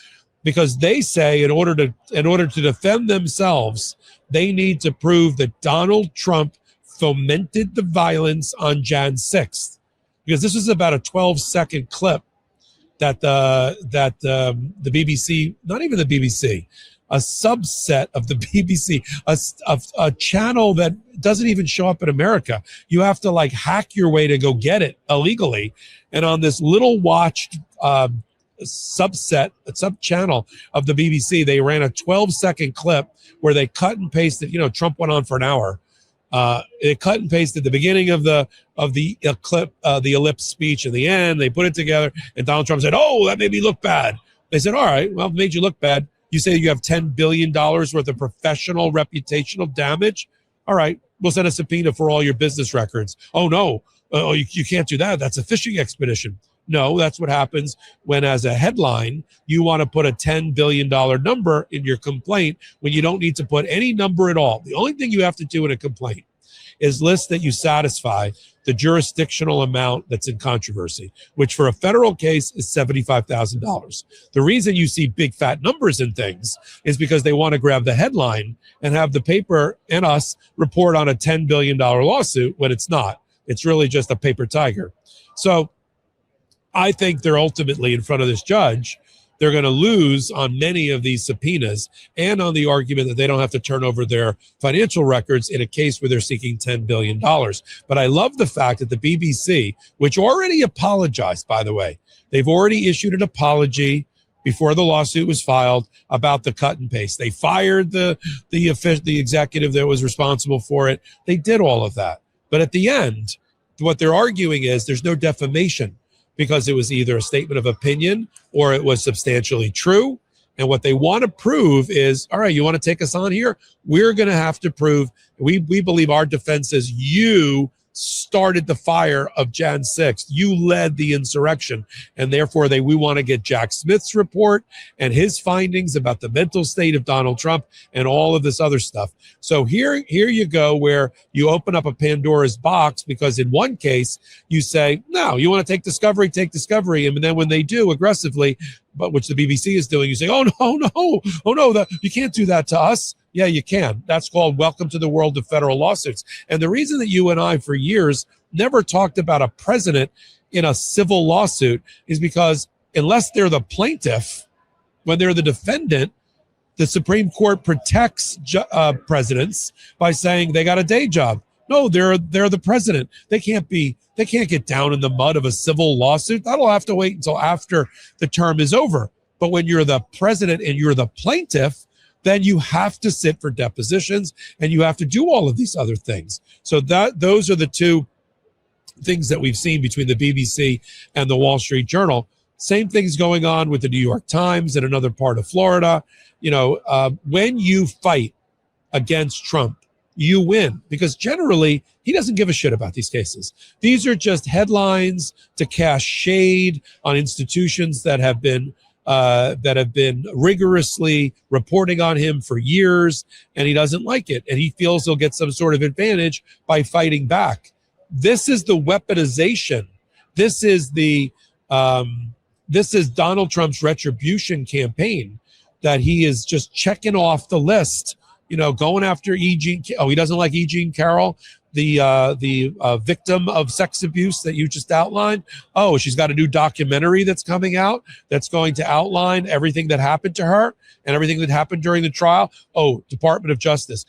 because they say in order to defend themselves, they need to prove that Donald Trump fomented the violence on Jan 6th. Because this was about a 12-second clip that the BBC, not even the BBC, a subset of the BBC, a channel that doesn't even show up in America. You have to like hack your way to go get it illegally. And on this little watched sub channel of the BBC, they ran a 12-second clip where they cut and pasted, Trump went on for an hour. They cut and pasted the beginning of the clip, the ellipse speech, and the end. They put it together, and Donald Trump said, "Oh, that made me look bad." They said, "All right, well, it made you look bad. You say you have $10 billion worth of professional reputational damage. All right, we'll send a subpoena for all your business records." "Oh no, you can't do that. That's a fishing expedition." No, that's what happens when, as a headline, you want to put a $10 billion number in your complaint when you don't need to put any number at all. The only thing you have to do in a complaint is list that you satisfy the jurisdictional amount that's in controversy, which for a federal case is $75,000. The reason you see big fat numbers in things is because they want to grab the headline and have the paper and us report on a $10 billion lawsuit when it's not. It's really just a paper tiger. So I think they're ultimately in front of this judge. They're going to lose on many of these subpoenas and on the argument that they don't have to turn over their financial records in a case where they're seeking $10 billion. But I love the fact that the BBC, which already apologized, by the way, they've already issued an apology before the lawsuit was filed about the cut and paste. They fired the executive that was responsible for it. They did all of that. But at the end, what they're arguing is there's no defamation, because it was either a statement of opinion or it was substantially true. And what they want to prove is, all right, you want to take us on here? We're going to have to prove, we believe our defense is you started the fire of Jan 6th. You led the insurrection. And therefore, we want to get Jack Smith's report and his findings about the mental state of Donald Trump and all of this other stuff. So here you go, where you open up a Pandora's box, because in one case you say, no, you want to take discovery, take discovery. And then when they do aggressively, but which the BBC is doing, you say, oh no, you can't do that to us. Yeah, you can. That's called welcome to the world of federal lawsuits. And the reason that you and I for years never talked about a president in a civil lawsuit is because unless they're the plaintiff, when they're the defendant, the Supreme Court protects presidents by saying they got a day job. No, they're the president. They can't get down in the mud of a civil lawsuit. That'll have to wait until after the term is over. But when you're the president and you're the plaintiff, then you have to sit for depositions and you have to do all of these other things. So those are the two things that we've seen between the BBC and the Wall Street Journal. Same things going on with the New York Times and another part of Florida. When you fight against Trump, you win, because generally he doesn't give a shit about these cases. These are just headlines to cast shade on institutions that have been rigorously reporting on him for years, and he doesn't like it, and he feels he'll get some sort of advantage by fighting back. This is the weaponization. This is Donald Trump's retribution campaign, that he is just checking off the list, going after E. Jean. Oh, he doesn't like E. Jean Carroll, the victim of sex abuse that you just outlined. Oh, she's got a new documentary that's coming out that's going to outline everything that happened to her and everything that happened during the trial. Oh, Department of Justice,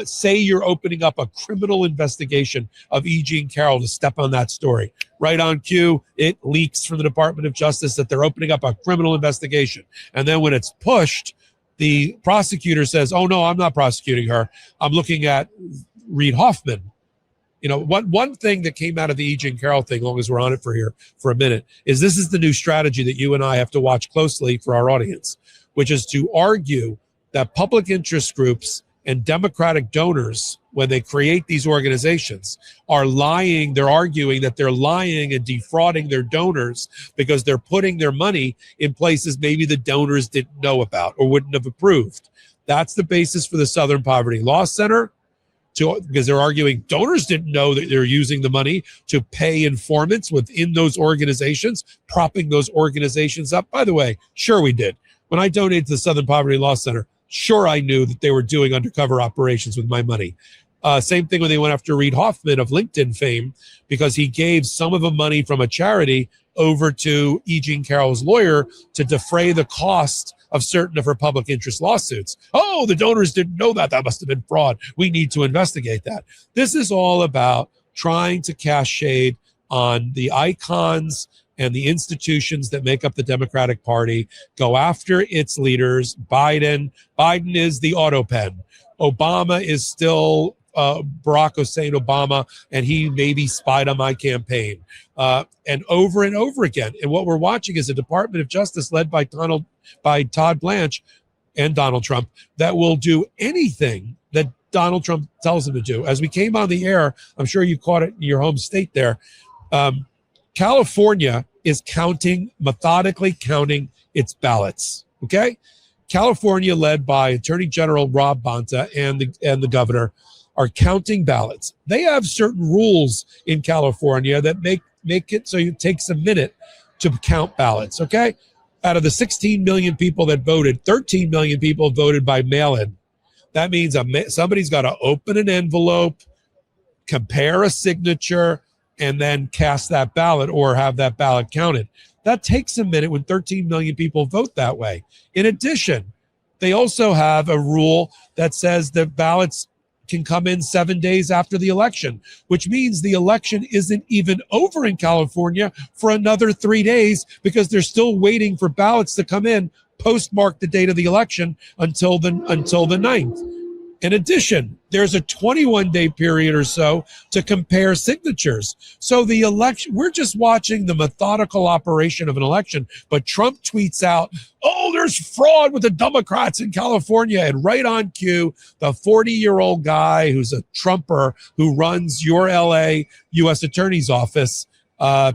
say you're opening up a criminal investigation of E. Jean Carroll to step on that story. Right on cue, it leaks from the Department of Justice that they're opening up a criminal investigation. And then when it's pushed, the prosecutor says, oh no, I'm not prosecuting her. I'm looking at Reid Hoffman. One thing that came out of the E. Jean Carroll thing, long as we're on it for a minute, is this is the new strategy that you and I have to watch closely for our audience, which is to argue that public interest groups and Democratic donors, when they create these organizations, are lying. They're arguing that they're lying and defrauding their donors because they're putting their money in places maybe the donors didn't know about or wouldn't have approved. That's the basis for the Southern Poverty Law Center. Because they're arguing donors didn't know that they're using the money to pay informants within those organizations, propping those organizations up. By the way, sure we did. When I donated to the Southern Poverty Law Center, sure I knew that they were doing undercover operations with my money. Same thing when they went after Reid Hoffman of LinkedIn fame, because he gave some of the money from a charity over to E. Jean Carroll's lawyer to defray the cost of certain of her public interest lawsuits. Oh, the donors didn't know that. That must have been fraud. We need to investigate that. This is all about trying to cast shade on the icons and the institutions that make up the Democratic Party, go after its leaders. Biden is the auto pen. Obama is still Barack Hussein Obama, and he maybe spied on my campaign. And over again. And what we're watching is a Department of Justice led by Todd Blanche and Donald Trump that will do anything that Donald Trump tells them to do. As we came on the air, I'm sure you caught it in your home state there. California is methodically counting its ballots. Okay? California, led by Attorney General Rob Bonta and the governor, are counting ballots. They have certain rules in California that make it so it takes a minute to count ballots, okay? Out of the 16 million people that voted, 13 million people voted by mail-in. That means somebody's got to open an envelope, compare a signature, and then cast that ballot or have that ballot counted. That takes a minute when 13 million people vote that way. In addition, they also have a rule that says that ballots can come in 7 days after the election, which means the election isn't even over in California for another 3 days because they're still waiting for ballots to come in, postmark the date of the election until the 9th. In addition, there's a 21-day period or so to compare signatures. So the election, we're just watching the methodical operation of an election, but Trump tweets out, oh, there's fraud with the Democrats in California. And right on cue, the 40-year-old guy who's a Trumper who runs your LA U.S. Attorney's office,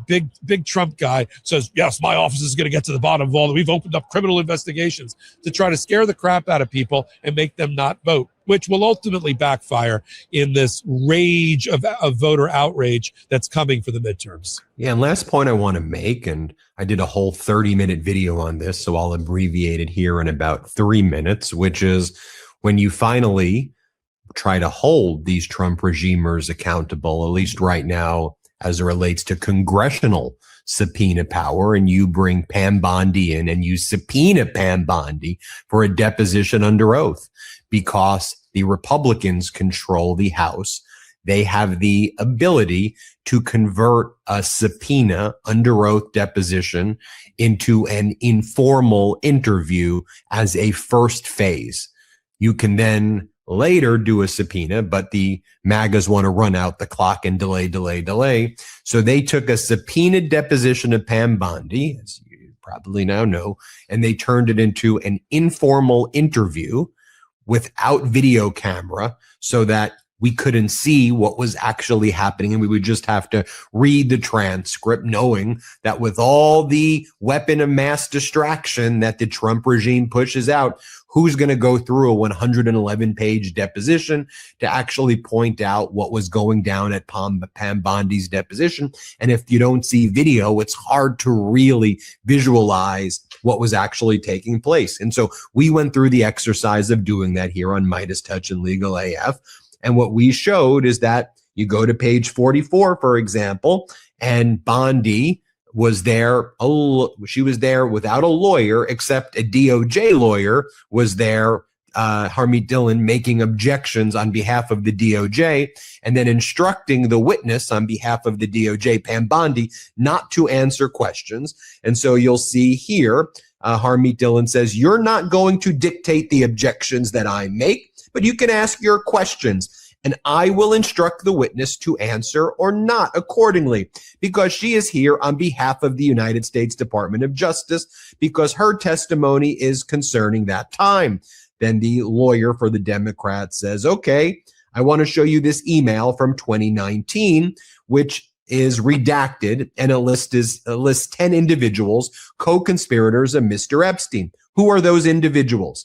big Trump guy, says, yes, my office is going to get to the bottom of all that. We've opened up criminal investigations to try to scare the crap out of people and make them not vote, which will ultimately backfire in this rage of voter outrage that's coming for the midterms. Yeah, and last point I want to make, and I did a whole 30-minute video on this, so I'll abbreviate it here in about 3 minutes, which is when you finally try to hold these Trump regimers accountable, at least right now, as it relates to congressional subpoena power, and you bring Pam Bondi in and you subpoena Pam Bondi for a deposition under oath because the Republicans control the House. They have the ability to convert a subpoena under oath deposition into an informal interview as a first phase. You can then later do a subpoena, but the MAGAs want to run out the clock and delay. So they took a subpoenaed deposition of Pam Bondi, as you probably now know, and they turned it into an informal interview without video camera so that we couldn't see what was actually happening, and we would just have to read the transcript knowing that with all the weapon of mass distraction that the Trump regime pushes out, who's going to go through a 111-page deposition to actually point out what was going down at Pam Bondi's deposition? And if you don't see video, it's hard to really visualize what was actually taking place. And so we went through the exercise of doing that here on Midas Touch and Legal AF. And what we showed is that you go to page 44, for example, and Bondi was there. She was there without a lawyer, except a DOJ lawyer was there, Harmeet Dillon, making objections on behalf of the DOJ and then instructing the witness on behalf of the DOJ, Pam Bondi, not to answer questions. And so you'll see here, Harmeet Dillon says, you're not going to dictate the objections that I make, but you can ask your questions, and I will instruct the witness to answer or not accordingly, because she is here on behalf of the United States Department of Justice, because her testimony is concerning that time. Then the lawyer for the Democrats says, okay, I want to show you this email from 2019, which is redacted, and it lists 10 individuals, co-conspirators of Mr. Epstein. Who are those individuals?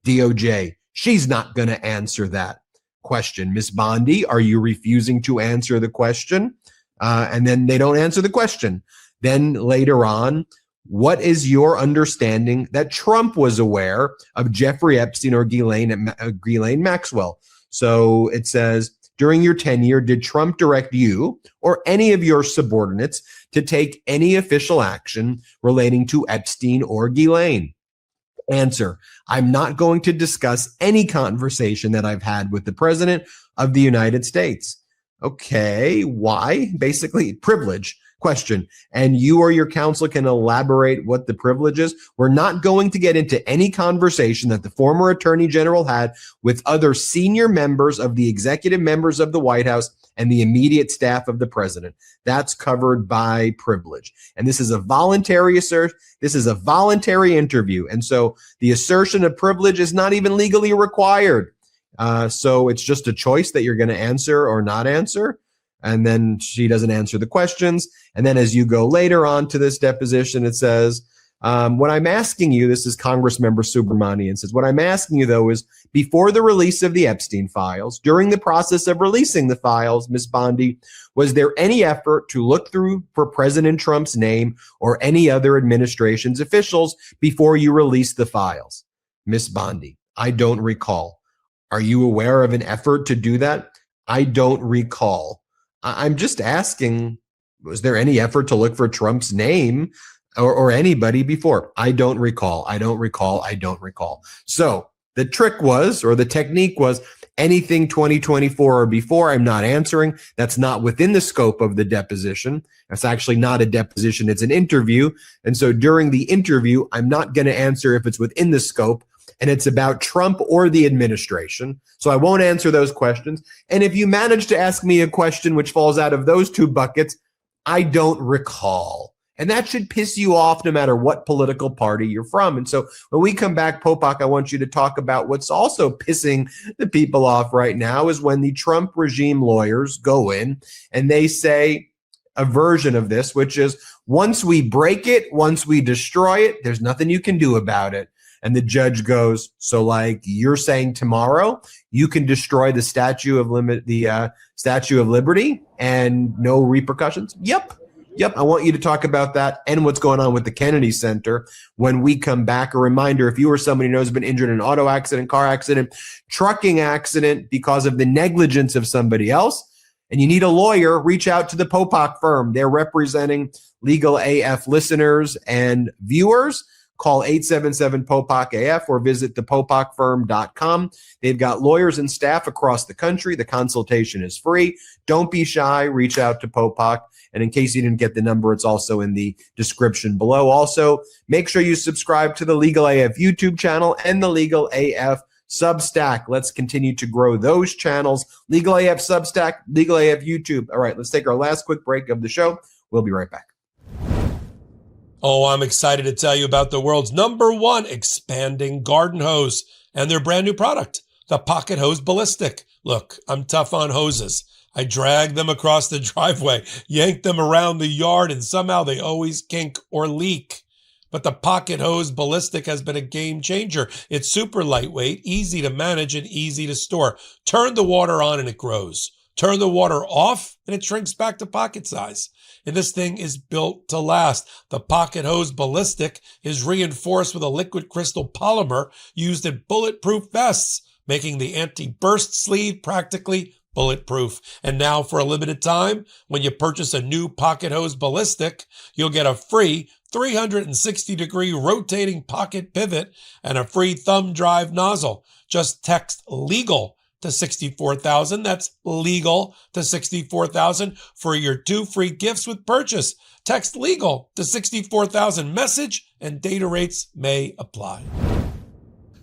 DOJ. She's not going to answer that question. Miss Bondi, are you refusing to answer the question? And then they don't answer the question. Then later on, what is your understanding that Trump was aware of Jeffrey Epstein or Ghislaine Maxwell? So it says, during your tenure did Trump direct you or any of your subordinates to take any official action relating to Epstein or Ghislaine? Answer: I'm not going to discuss any conversation that I've had with the President of the United States. Okay, why? Basically, privilege. Question: and you or your counsel can elaborate what the privilege is? We're not going to get into any conversation that the former Attorney General had with other senior members of the executive members of the White House and the immediate staff of the president. That's covered by privilege. And this is a voluntary This is a voluntary interview. And so the assertion of privilege is not even legally required. So it's just a choice that you're going to answer or not answer. And then she doesn't answer the questions. And then as you go later on to this deposition, it says, what I'm asking you, this is Congressmember Subramanian, says, what I'm asking you, though, is before the release of the Epstein files, during the process of releasing the files, Ms. Bondi, was there any effort to look through for President Trump's name or any other administration's officials before you released the files? Ms. Bondi: I don't recall. Are you aware of an effort to do that? I don't recall. I'm just asking, was there any effort to look for Trump's name or anybody before? I don't recall. I don't recall. I don't recall. So the trick was, or the technique was, anything 2024 or before, I'm not answering. That's not within the scope of the deposition. That's actually not a deposition. It's an interview. And so during the interview, I'm not going to answer if it's within the scope and it's about Trump or the administration. So I won't answer those questions. And if you manage to ask me a question which falls out of those two buckets, I don't recall. And that should piss you off no matter what political party you're from. And so when we come back, Popok, I want you to talk about what's also pissing the people off right now is when the Trump regime lawyers go in and they say a version of this, which is once we break it, once we destroy it, there's nothing you can do about it. And the judge goes, so like you're saying tomorrow you can destroy the Statue of Liberty and no repercussions? Yep. I want you to talk about that and what's going on with the Kennedy Center when we come back. A reminder, if you or somebody knows has been injured in an auto accident, car accident, trucking accident because of the negligence of somebody else, and you need a lawyer, reach out to the Popok firm. They're representing Legal AF listeners and viewers. Call 877-POPOK-AF or visit thepopokfirm.com. They've got lawyers and staff across the country. The consultation is free. Don't be shy. Reach out to Popok. And in case you didn't get the number, it's also in the description below. Also, make sure you subscribe to the Legal AF YouTube channel and the Legal AF Substack. Let's continue to grow those channels. Legal AF Substack, Legal AF YouTube. All right, let's take our last quick break of the show. We'll be right back. Oh, I'm excited to tell you about the world's #1 expanding garden hose and their brand new product, the Pocket Hose Ballistic. Look, I'm tough on hoses. I drag them across the driveway, yank them around the yard, and somehow they always kink or leak. But the Pocket Hose Ballistic has been a game changer. It's super lightweight, easy to manage, and easy to store. Turn the water on and it grows. Turn the water off and it shrinks back to pocket size. And this thing is built to last. The Pocket Hose Ballistic is reinforced with a liquid crystal polymer used in bulletproof vests, making the anti-burst sleeve practically bulletproof. And now for a limited time, when you purchase a new Pocket Hose Ballistic, you'll get a free 360-degree rotating pocket pivot and a free thumb drive nozzle. Just text LEGAL to 64,000. That's legal to 64,000 for your 2 free gifts with purchase. Text legal to 64,000. Message and data rates may apply.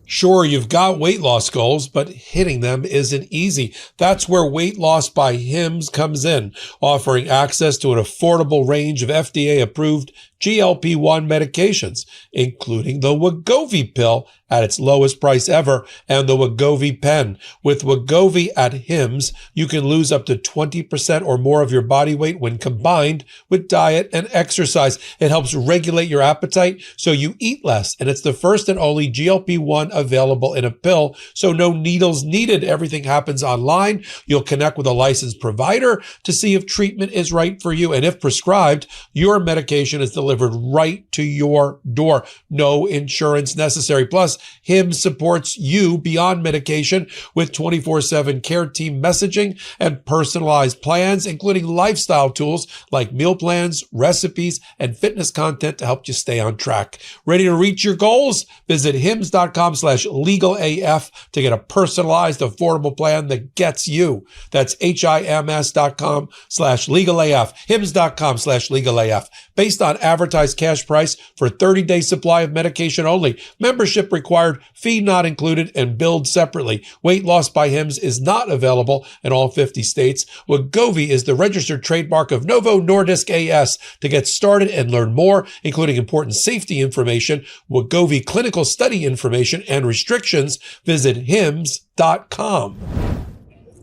Sure, you've got weight loss goals, but hitting them isn't easy. That's where Weight Loss by Hims comes in, offering access to an affordable range of FDA-approved GLP-1 medications, including the Wegovy pill at its lowest price ever and the Wegovy pen. With Wegovy at Hims, you can lose up to 20% or more of your body weight when combined with diet and exercise. It helps regulate your appetite so you eat less, and it's the first and only GLP-1 available in a pill, so no needles needed. Everything happens online. You'll connect with a licensed provider to see if treatment is right for you. And if prescribed, your medication is delivered right to your door. No insurance necessary. Plus, HIMS supports you beyond medication with 24/7 care team messaging and personalized plans, including lifestyle tools like meal plans, recipes, and fitness content to help you stay on track. Ready to reach your goals? Visit hims.com/legalaf to get a personalized, affordable plan that gets you. That's HIMS.com/legalaf. hims.com/legalaf. Based on advertised cash price for 30-day supply of medication only. Membership required, fee not included, and billed separately. Weight loss by HIMS is not available in all 50 states. Wegovy is the registered trademark of Novo Nordisk AS. To get started and learn more, including important safety information, Wegovy clinical study information, and restrictions, visit hims.com.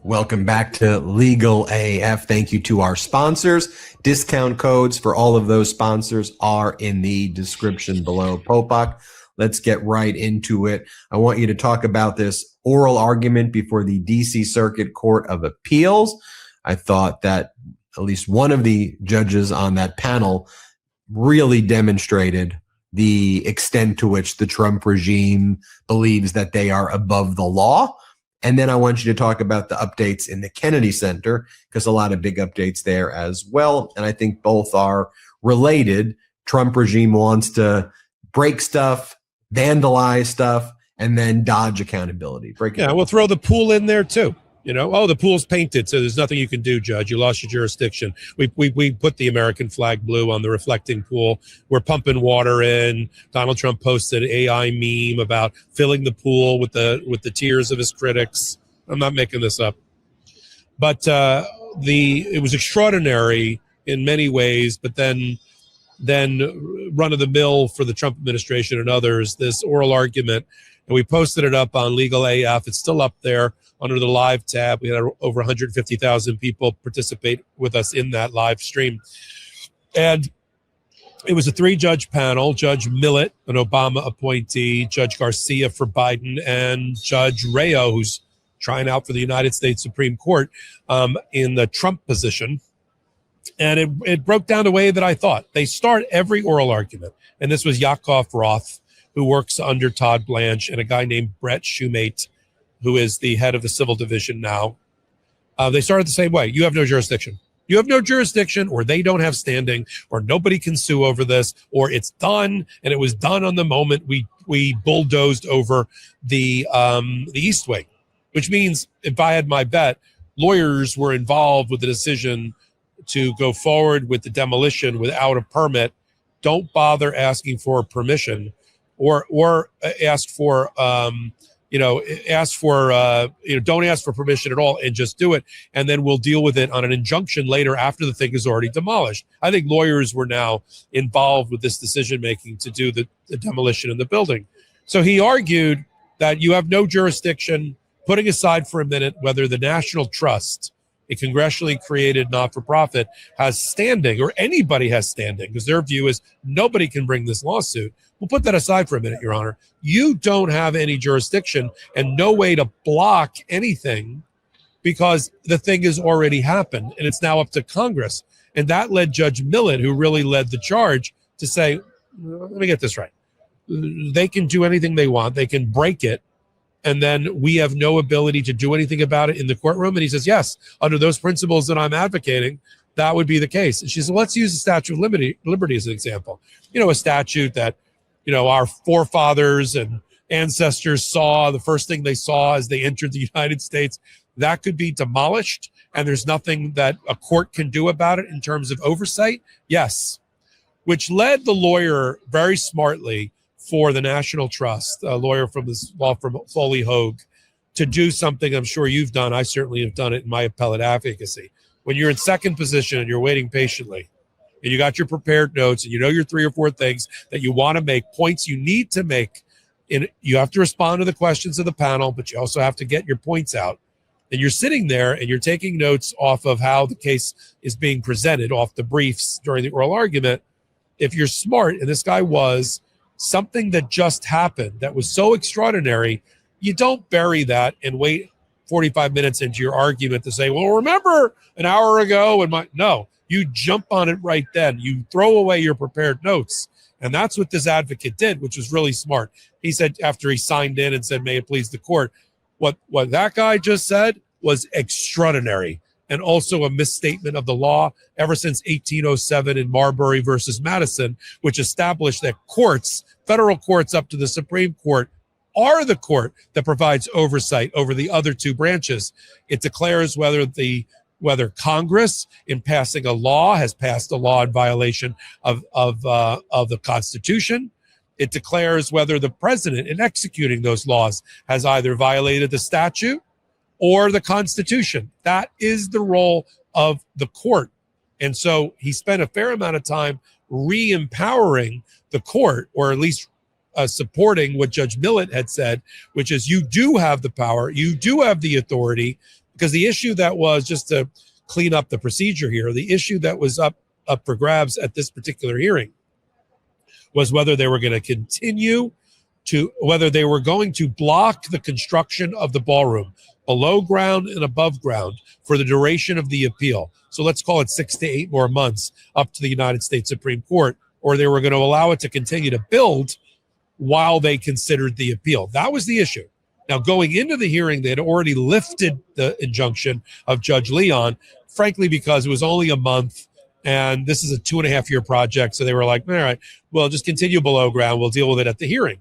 Welcome back to Legal AF. Thank you to our sponsors. Discount codes for all of those sponsors are in the description below. Popok, let's get right into it. I want you to talk about this oral argument before the DC Circuit Court of Appeals. I thought that at least one of the judges on that panel really demonstrated the extent to which the Trump regime believes that they are above the law. And then I want you to talk about the updates in the Kennedy Center, because a lot of big updates there as well. And I think both are related. Trump regime wants to break stuff, vandalize stuff, and then dodge accountability. We'll throw the pool in there too. The pool's painted, so there's nothing you can do, Judge. You lost your jurisdiction. We put the American flag blue on the reflecting pool. We're pumping water in. Donald Trump posted an AI meme about filling the pool with the tears of his critics. I'm not making this up. But it was extraordinary in many ways, but then run-of-the-mill for the Trump administration and others, this oral argument. And we posted it up on Legal AF. It's still up there under the live tab. We had over 150,000 people participate with us in that live stream. And it was a 3-judge panel: Judge Millett, an Obama appointee, Judge Garcia for Biden, and Judge Rayo, who's trying out for the United States Supreme Court in the Trump position. And it broke down the way that I thought. They start every oral argument. And this was Yakov Roth, who works under Todd Blanche, and a guy named Brett Shumate, who is the head of the civil division now. They started the same way. You have no jurisdiction. You have no jurisdiction, or they don't have standing, or nobody can sue over this, or it's done, and it was done on the moment we bulldozed over the East Wing, which means, if I had my bet, lawyers were involved with the decision to go forward with the demolition without a permit. Don't bother asking for permission, or ask for don't ask for permission at all and just do it. And then we'll deal with it on an injunction later after the thing is already demolished. I think lawyers were now involved with this decision-making to do the demolition in the building. So he argued that you have no jurisdiction, putting aside for a minute whether the National Trust, a congressionally created not-for-profit, has standing, or anybody has standing, because their view is nobody can bring this lawsuit. We'll put that aside for a minute, Your Honor. You don't have any jurisdiction and no way to block anything, because the thing has already happened and it's now up to Congress. And that led Judge Millett, who really led the charge, to say, let me get this right. They can do anything they want. They can break it. And then we have no ability to do anything about it in the courtroom. And he says, yes, under those principles that I'm advocating, that would be the case. And she said, let's use the Statute of Liberty as an example. A statute that, our forefathers and ancestors saw, the first thing they saw as they entered the United States, that could be demolished. And there's nothing that a court can do about it in terms of oversight. Yes. Which led the lawyer very smartly for the National Trust, a lawyer from this law firm Foley Hogue, to do something I'm sure you've done. I certainly have done it in my appellate advocacy. When you're in second position and you're waiting patiently, and you got your prepared notes, and your 3 or 4 things that you want to make, points you need to make, and you have to respond to the questions of the panel, but you also have to get your points out. And you're sitting there and you're taking notes off of how the case is being presented, off the briefs during the oral argument. If you're smart, and this guy was, something that just happened that was so extraordinary, you don't bury that and wait 45 minutes into your argument to say, well, remember an hour ago and no, you jump on it right then. You throw away your prepared notes. And that's what this advocate did, which was really smart. He said, after he signed in and said, may it please the court, what that guy just said was extraordinary and also a misstatement of the law ever since 1807 in Marbury versus Madison, which established that courts, federal courts up to the Supreme Court, are the court that provides oversight over the other two branches. It declares whether Congress, in passing a law, has passed a law in violation of the Constitution. It declares whether the president, in executing those laws, has either violated the statute or the Constitution. That is the role of the court. And so he spent a fair amount of time re-empowering the court, or at least supporting what Judge Millett had said, which is you do have the power, you do have the authority, because the issue that was, just to clean up the procedure here, the issue that was up for grabs at this particular hearing was whether they were going to continue to, whether they were going to block the construction of the ballroom below ground and above ground for the duration of the appeal. So let's call it 6 to 8 more months up to the United States Supreme Court, or they were going to allow it to continue to build while they considered the appeal. That was the issue. Now, going into the hearing, they had already lifted the injunction of Judge Leon, frankly, because it was only a month, and this is a 2.5-year project. So they were like, all right, well, just continue below ground. We'll deal with it at the hearing.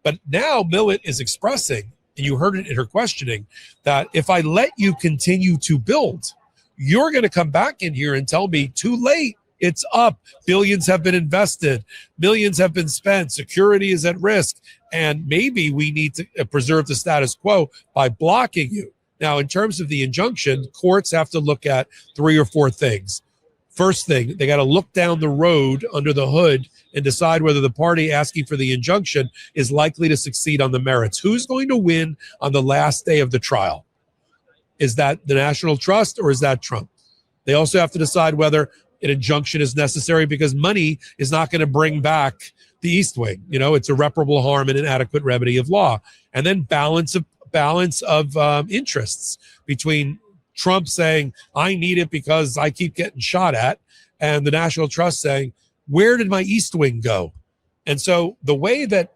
But now Millett is expressing, and you heard it in her questioning, that if I let you continue to build, you're going to come back in here and tell me, too late. It's up. Billions have been invested. Millions have been spent. Security is at risk. And maybe we need to preserve the status quo by blocking you. Now, in terms of the injunction, courts have to look at 3 or 4 things. First thing, they got to look down the road under the hood and decide whether the party asking for the injunction is likely to succeed on the merits. Who's going to win on the last day of the trial? Is that the National Trust or is that Trump? They also have to decide whether an injunction is necessary because money is not going to bring back the East Wing. You know, it's irreparable harm and inadequate remedy of law. And then balance of interests between Trump saying, I need it because I keep getting shot at, and the National Trust saying, where did my East Wing go? And so the way that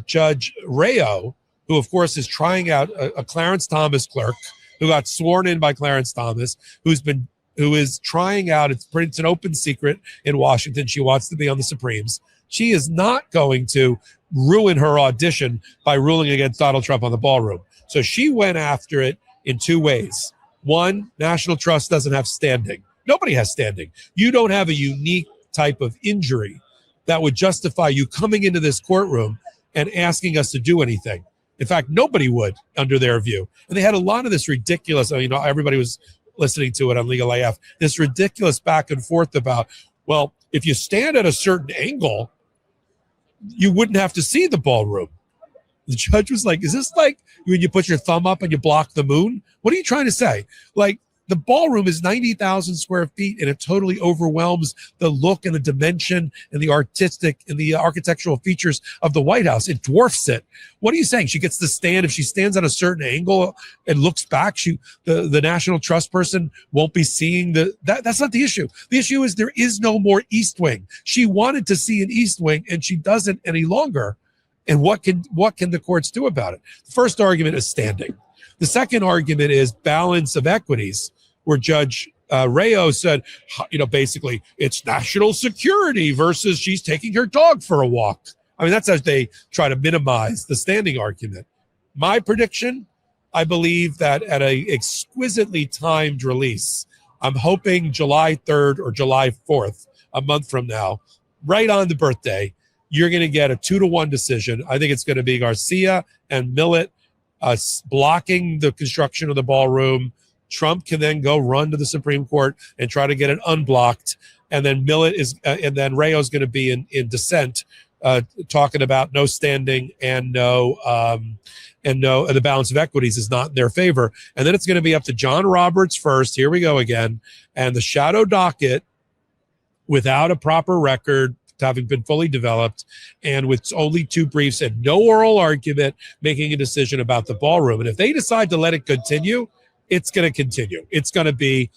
Judge Rayo, who of course is trying out a Clarence Thomas clerk, who got sworn in by Clarence Thomas, who is trying out, it's an open secret in Washington, she wants to be on the Supremes. She is not going to ruin her audition by ruling against Donald Trump on the ballroom. So she went after it in 2 ways. One, National Trust doesn't have standing. Nobody has standing. You don't have a unique type of injury that would justify you coming into this courtroom and asking us to do anything. In fact, nobody would under their view. And they had a lot of this ridiculous, everybody was listening to it on Legal AF, this ridiculous back and forth about, well, if you stand at a certain angle, you wouldn't have to see the ballroom. The judge was like, is this like when you put your thumb up and you block the moon? What are you trying to say? Like, the ballroom is 90,000 square feet, and it totally overwhelms the look and the dimension and the artistic and the architectural features of the White House. It dwarfs it. What are you saying? She gets to stand. If she stands at a certain angle and looks back, the National Trust person won't be seeing that's not the issue. The issue is there is no more East Wing. She wanted to see an East Wing, and she doesn't any longer. And what can the courts do about it? The first argument is standing. The second argument is balance of equities, where Judge Rayo said, basically, it's national security versus she's taking her dog for a walk. I mean, that's as they try to minimize the standing argument. My prediction, I believe that at an exquisitely timed release, I'm hoping July 3rd or July 4th, a month from now, right on the birthday, you're going to get a 2-1 decision. I think it's going to be Garcia and Millett blocking the construction of the ballroom. Trump can then go run to the Supreme Court and try to get it unblocked. And then and then Rayo's going to be in dissent, talking about no standing and the balance of equities is not in their favor. And then it's going to be up to John Roberts first. Here we go again. And the shadow docket, without a proper record, having been fully developed, and with only 2 briefs and no oral argument, making a decision about the ballroom. And if they decide to let it continue, it's going to continue. It's going to be,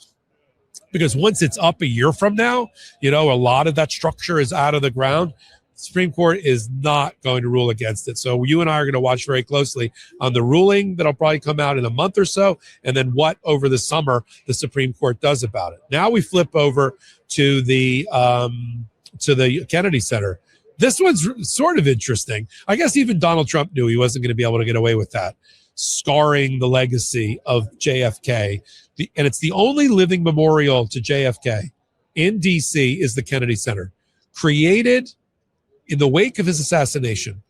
because once it's up a year from now, a lot of that structure is out of the ground. The Supreme Court is not going to rule against it. So you and I are going to watch very closely on the ruling that'll probably come out in a month or so, and then what over the summer the Supreme Court does about it. Now we flip over to the Kennedy Center. This one's sort of interesting. I guess even Donald Trump knew he wasn't going to be able to get away with that, scarring the legacy of JFK. And it's the only living memorial to JFK in D.C. is the Kennedy Center, created in the wake of his assassination,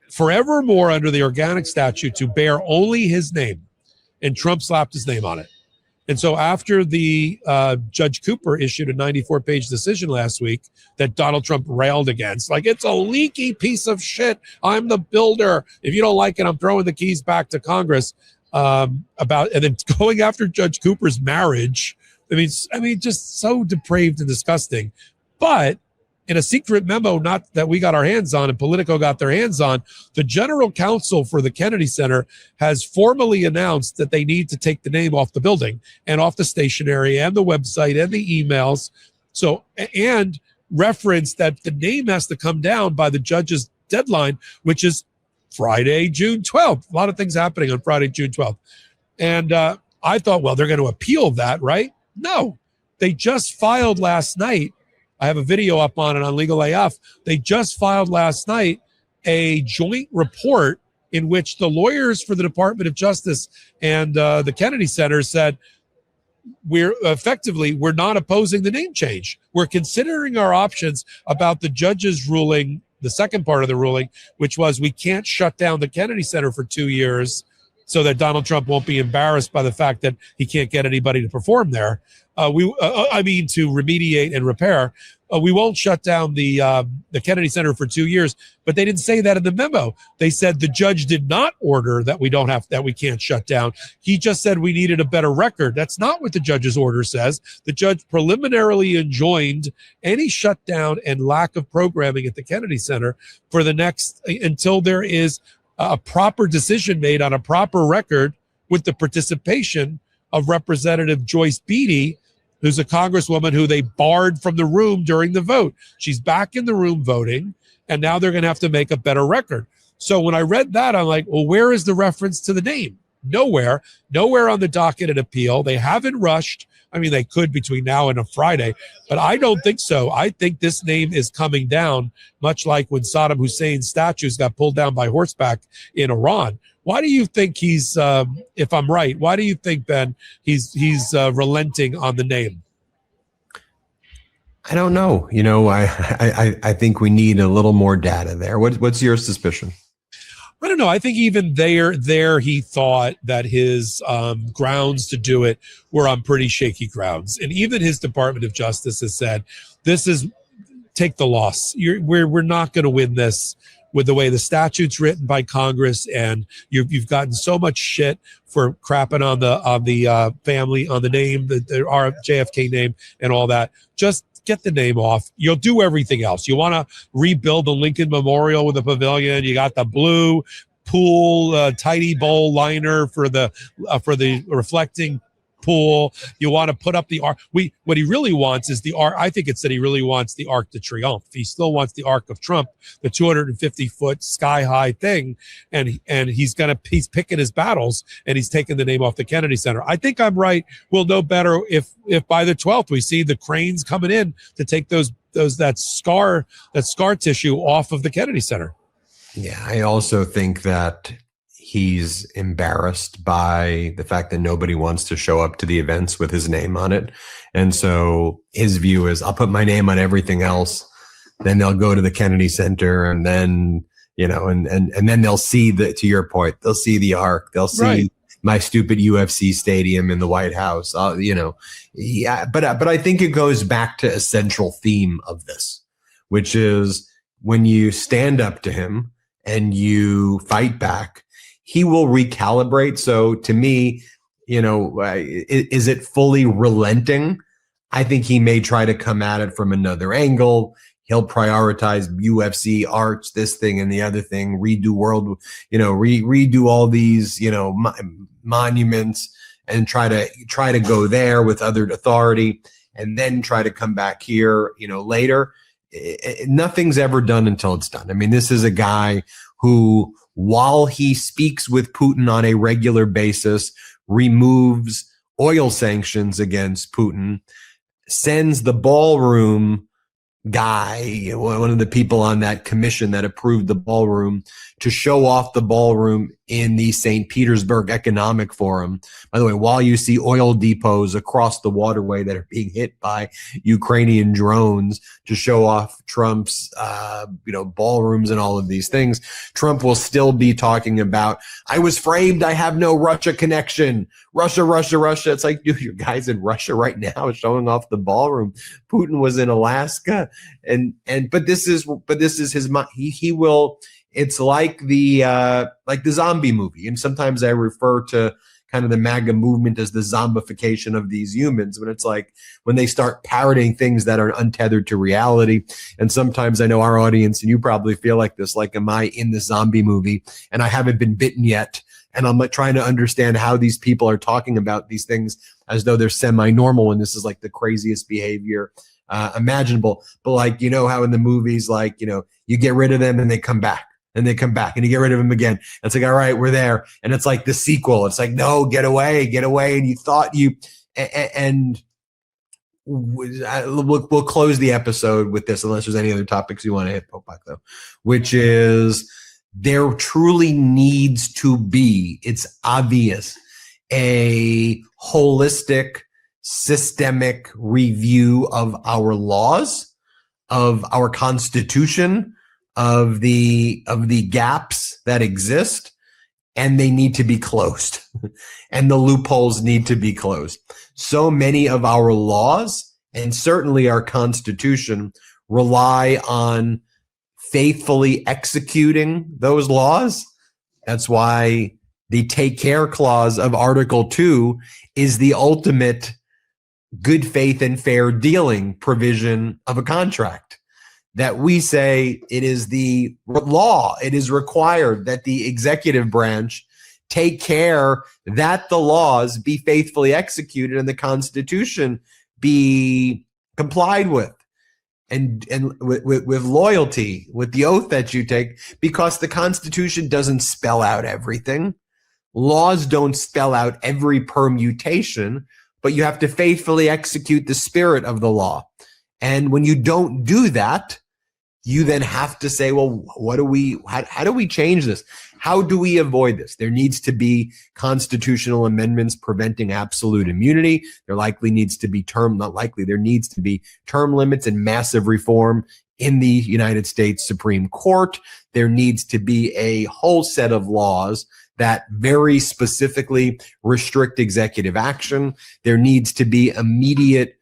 forevermore under the organic statute to bear only his name. And Trump slapped his name on it. And so after the Judge Cooper issued a 94-page decision last week that Donald Trump railed against, like, it's a leaky piece of shit. I'm the builder. If you don't like it, I'm throwing the keys back to Congress. And then going after Judge Cooper's marriage. I mean, just so depraved and disgusting. But in a secret memo, not that we got our hands on and Politico got their hands on, the general counsel for the Kennedy Center has formally announced that they need to take the name off the building and off the stationery and the website and the emails. So, and reference that the name has to come down by the judge's deadline, which is Friday, June 12th. A lot of things happening on Friday, June 12th. And I thought, well, they're going to appeal that, right? No, they just filed last night. I have a video up on it on Legal AF. They just filed last night a joint report in which the lawyers for the Department of Justice and the Kennedy Center said, we're not opposing the name change. We're considering our options about the judge's ruling, the second part of the ruling, which was we can't shut down the Kennedy Center for 2 years so that Donald Trump won't be embarrassed by the fact that he can't get anybody to perform there. To remediate and repair. We won't shut down the Kennedy Center for 2 years, but they didn't say that in the memo. They said the judge did not order that we can't shut down. He just said we needed a better record. That's not what the judge's order says. The judge preliminarily enjoined any shutdown and lack of programming at the Kennedy Center for the next, until there is a proper decision made on a proper record with the participation of Representative Joyce Beatty, who's a congresswoman who they barred from the room during the vote. She's back in the room voting, and now they're going to have to make a better record. So when I read that, I'm like, well, where is the reference to the name? Nowhere on the docket and appeal. They haven't rushed. I mean, they could between now and a Friday, but I don't think so. I think this name is coming down, much like when Saddam Hussein's statues got pulled down by horseback in Iran. Why do you think he's, if I'm right, why do you think, Ben, he's relenting on the name? I don't know. I think we need a little more data there. What's your suspicion? I don't know. I think even there he thought that his grounds to do it were on pretty shaky grounds. And even his Department of Justice has said, take the loss. We're not going to win this with the way the statute's written by Congress, and you've gotten so much shit for crapping on the family, on the name, the JFK name and all that. Just get the name off. You'll do everything else. You want to rebuild the Lincoln Memorial with a pavilion. You got the blue pool, tidy bowl liner for the reflecting pool. You want to put up the arc. What he really wants is the arc. I think it's that he really wants the Arc de Triomphe. He still wants the Arc of Trump, the 250-foot sky-high thing, and he's picking his battles, and he's taking the name off the Kennedy Center. I think I'm right. We'll know better if by the 12th we see the cranes coming in to take that scar tissue off of the Kennedy Center. Yeah, I also think that he's embarrassed by the fact that nobody wants to show up to the events with his name on it. And so his view is, I'll put my name on everything else. Then they'll go to the Kennedy Center, and then, and then they'll see to your point, they'll see the Arc. They'll see my stupid UFC stadium in the White House. Yeah, but I think it goes back to a central theme of this, which is when you stand up to him and you fight back, he will recalibrate. So to me, is it fully relenting? I think he may try to come at it from another angle. He'll prioritize UFC, arts, this thing and the other thing, redo redo all these, monuments, and try to go there with other authority, and then try to come back here, later. Nothing's ever done until it's done. I mean, this is a guy who, while he speaks with Putin on a regular basis, removes oil sanctions against Putin, sends the ballroom guy, one of the people on that commission that approved the ballroom, to show off the ballroom in the St. Petersburg Economic Forum. By the way, while you see oil depots across the waterway that are being hit by Ukrainian drones to show off Trump's, ballrooms and all of these things, Trump will still be talking about, I was framed, I have no Russia connection. Russia. It's like, dude, your guy's in Russia right now showing off the ballroom. Putin was in Alaska. But this is his, he will, it's like the zombie movie. And sometimes I refer to kind of the MAGA movement as the zombification of these humans, when it's like when they start parroting things that are untethered to reality. And sometimes I know our audience, and you probably feel like this, like, am I in the zombie movie and I haven't been bitten yet? And I'm like trying to understand how these people are talking about these things as though they're semi-normal, and this is like the craziest behavior imaginable. But like, how in the movies, like, you get rid of them and they come back. And they come back and you get rid of them again. It's like, all right, we're there. And it's like the sequel. It's like, no, get away. And you thought and we'll close the episode with this, unless there's any other topics you want to hit, Popok, though, which is there truly needs to be, it's obvious, a holistic, systemic review of our laws, of our Constitution, of the gaps that exist, and they need to be closed. And the loopholes need to be closed. So many of our laws, and certainly our Constitution, rely on faithfully executing those laws. That's why the take care clause of Article 2 is the ultimate good faith and fair dealing provision of a contract. That we say it is the law, it is required that the executive branch take care that the laws be faithfully executed and the Constitution be complied with, and with loyalty, with the oath that you take, because the Constitution doesn't spell out everything. Laws don't spell out every permutation, but you have to faithfully execute the spirit of the law. And when you don't do that, you then have to say, well, how do we change this? How do we avoid this? There needs to be constitutional amendments preventing absolute immunity. There needs to be term limits and massive reform in the United States Supreme Court. There needs to be a whole set of laws that very specifically restrict executive action. There needs to be immediate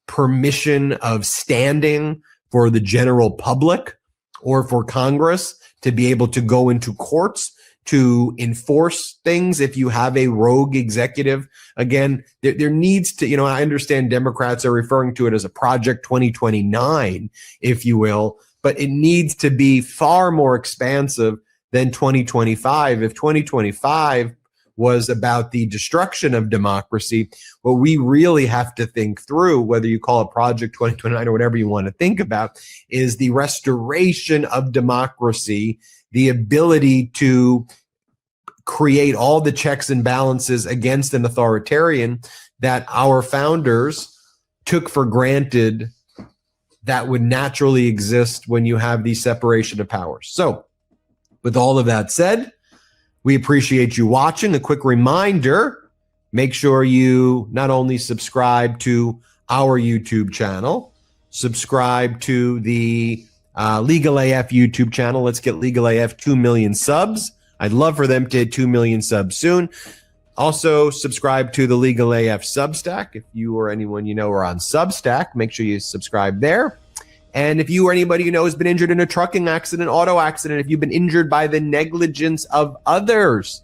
permission of standing for the general public or for Congress to be able to go into courts to enforce things if you have a rogue executive. Again, there needs to, I understand Democrats are referring to it as a Project 2029, if you will, but it needs to be far more expansive than 2025. If 2025 was about the destruction of democracy, what we really have to think through, whether you call it Project 2029 or whatever you want to think about, is the restoration of democracy, the ability to create all the checks and balances against an authoritarian that our founders took for granted that would naturally exist when you have the separation of powers. So, with all of that said, we appreciate you watching. A quick reminder, make sure you not only subscribe to our YouTube channel, subscribe to the Legal AF YouTube channel. Let's get Legal AF 2 million subs. I'd love for them to hit 2 million subs soon. Also, subscribe to the Legal AF Substack. If you or anyone you know are on Substack, make sure you subscribe there. And if you or anybody you know has been injured in a trucking accident, auto accident, if you've been injured by the negligence of others,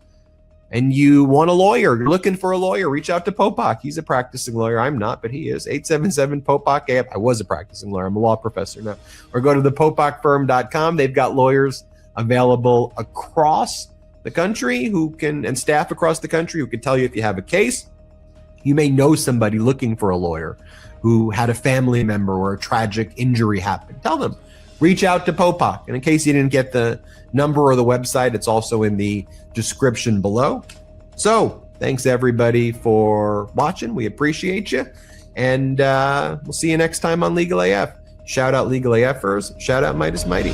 and you want a lawyer, you're looking for a lawyer, reach out to Popok. He's a practicing lawyer. I'm not, but he is. 877-POPOK. I was a practicing lawyer. I'm a law professor now. Or go to thepopokfirm.com. They've got lawyers available across the country and staff across the country who can tell you if you have a case. You may know somebody looking for a lawyer who had a family member or a tragic injury happen. Tell them, reach out to Popok. And in case you didn't get the number or the website, it's also in the description below. So thanks everybody for watching. We appreciate you. And we'll see you next time on Legal AF. Shout out Legal AFers. Shout out Midas Mighty.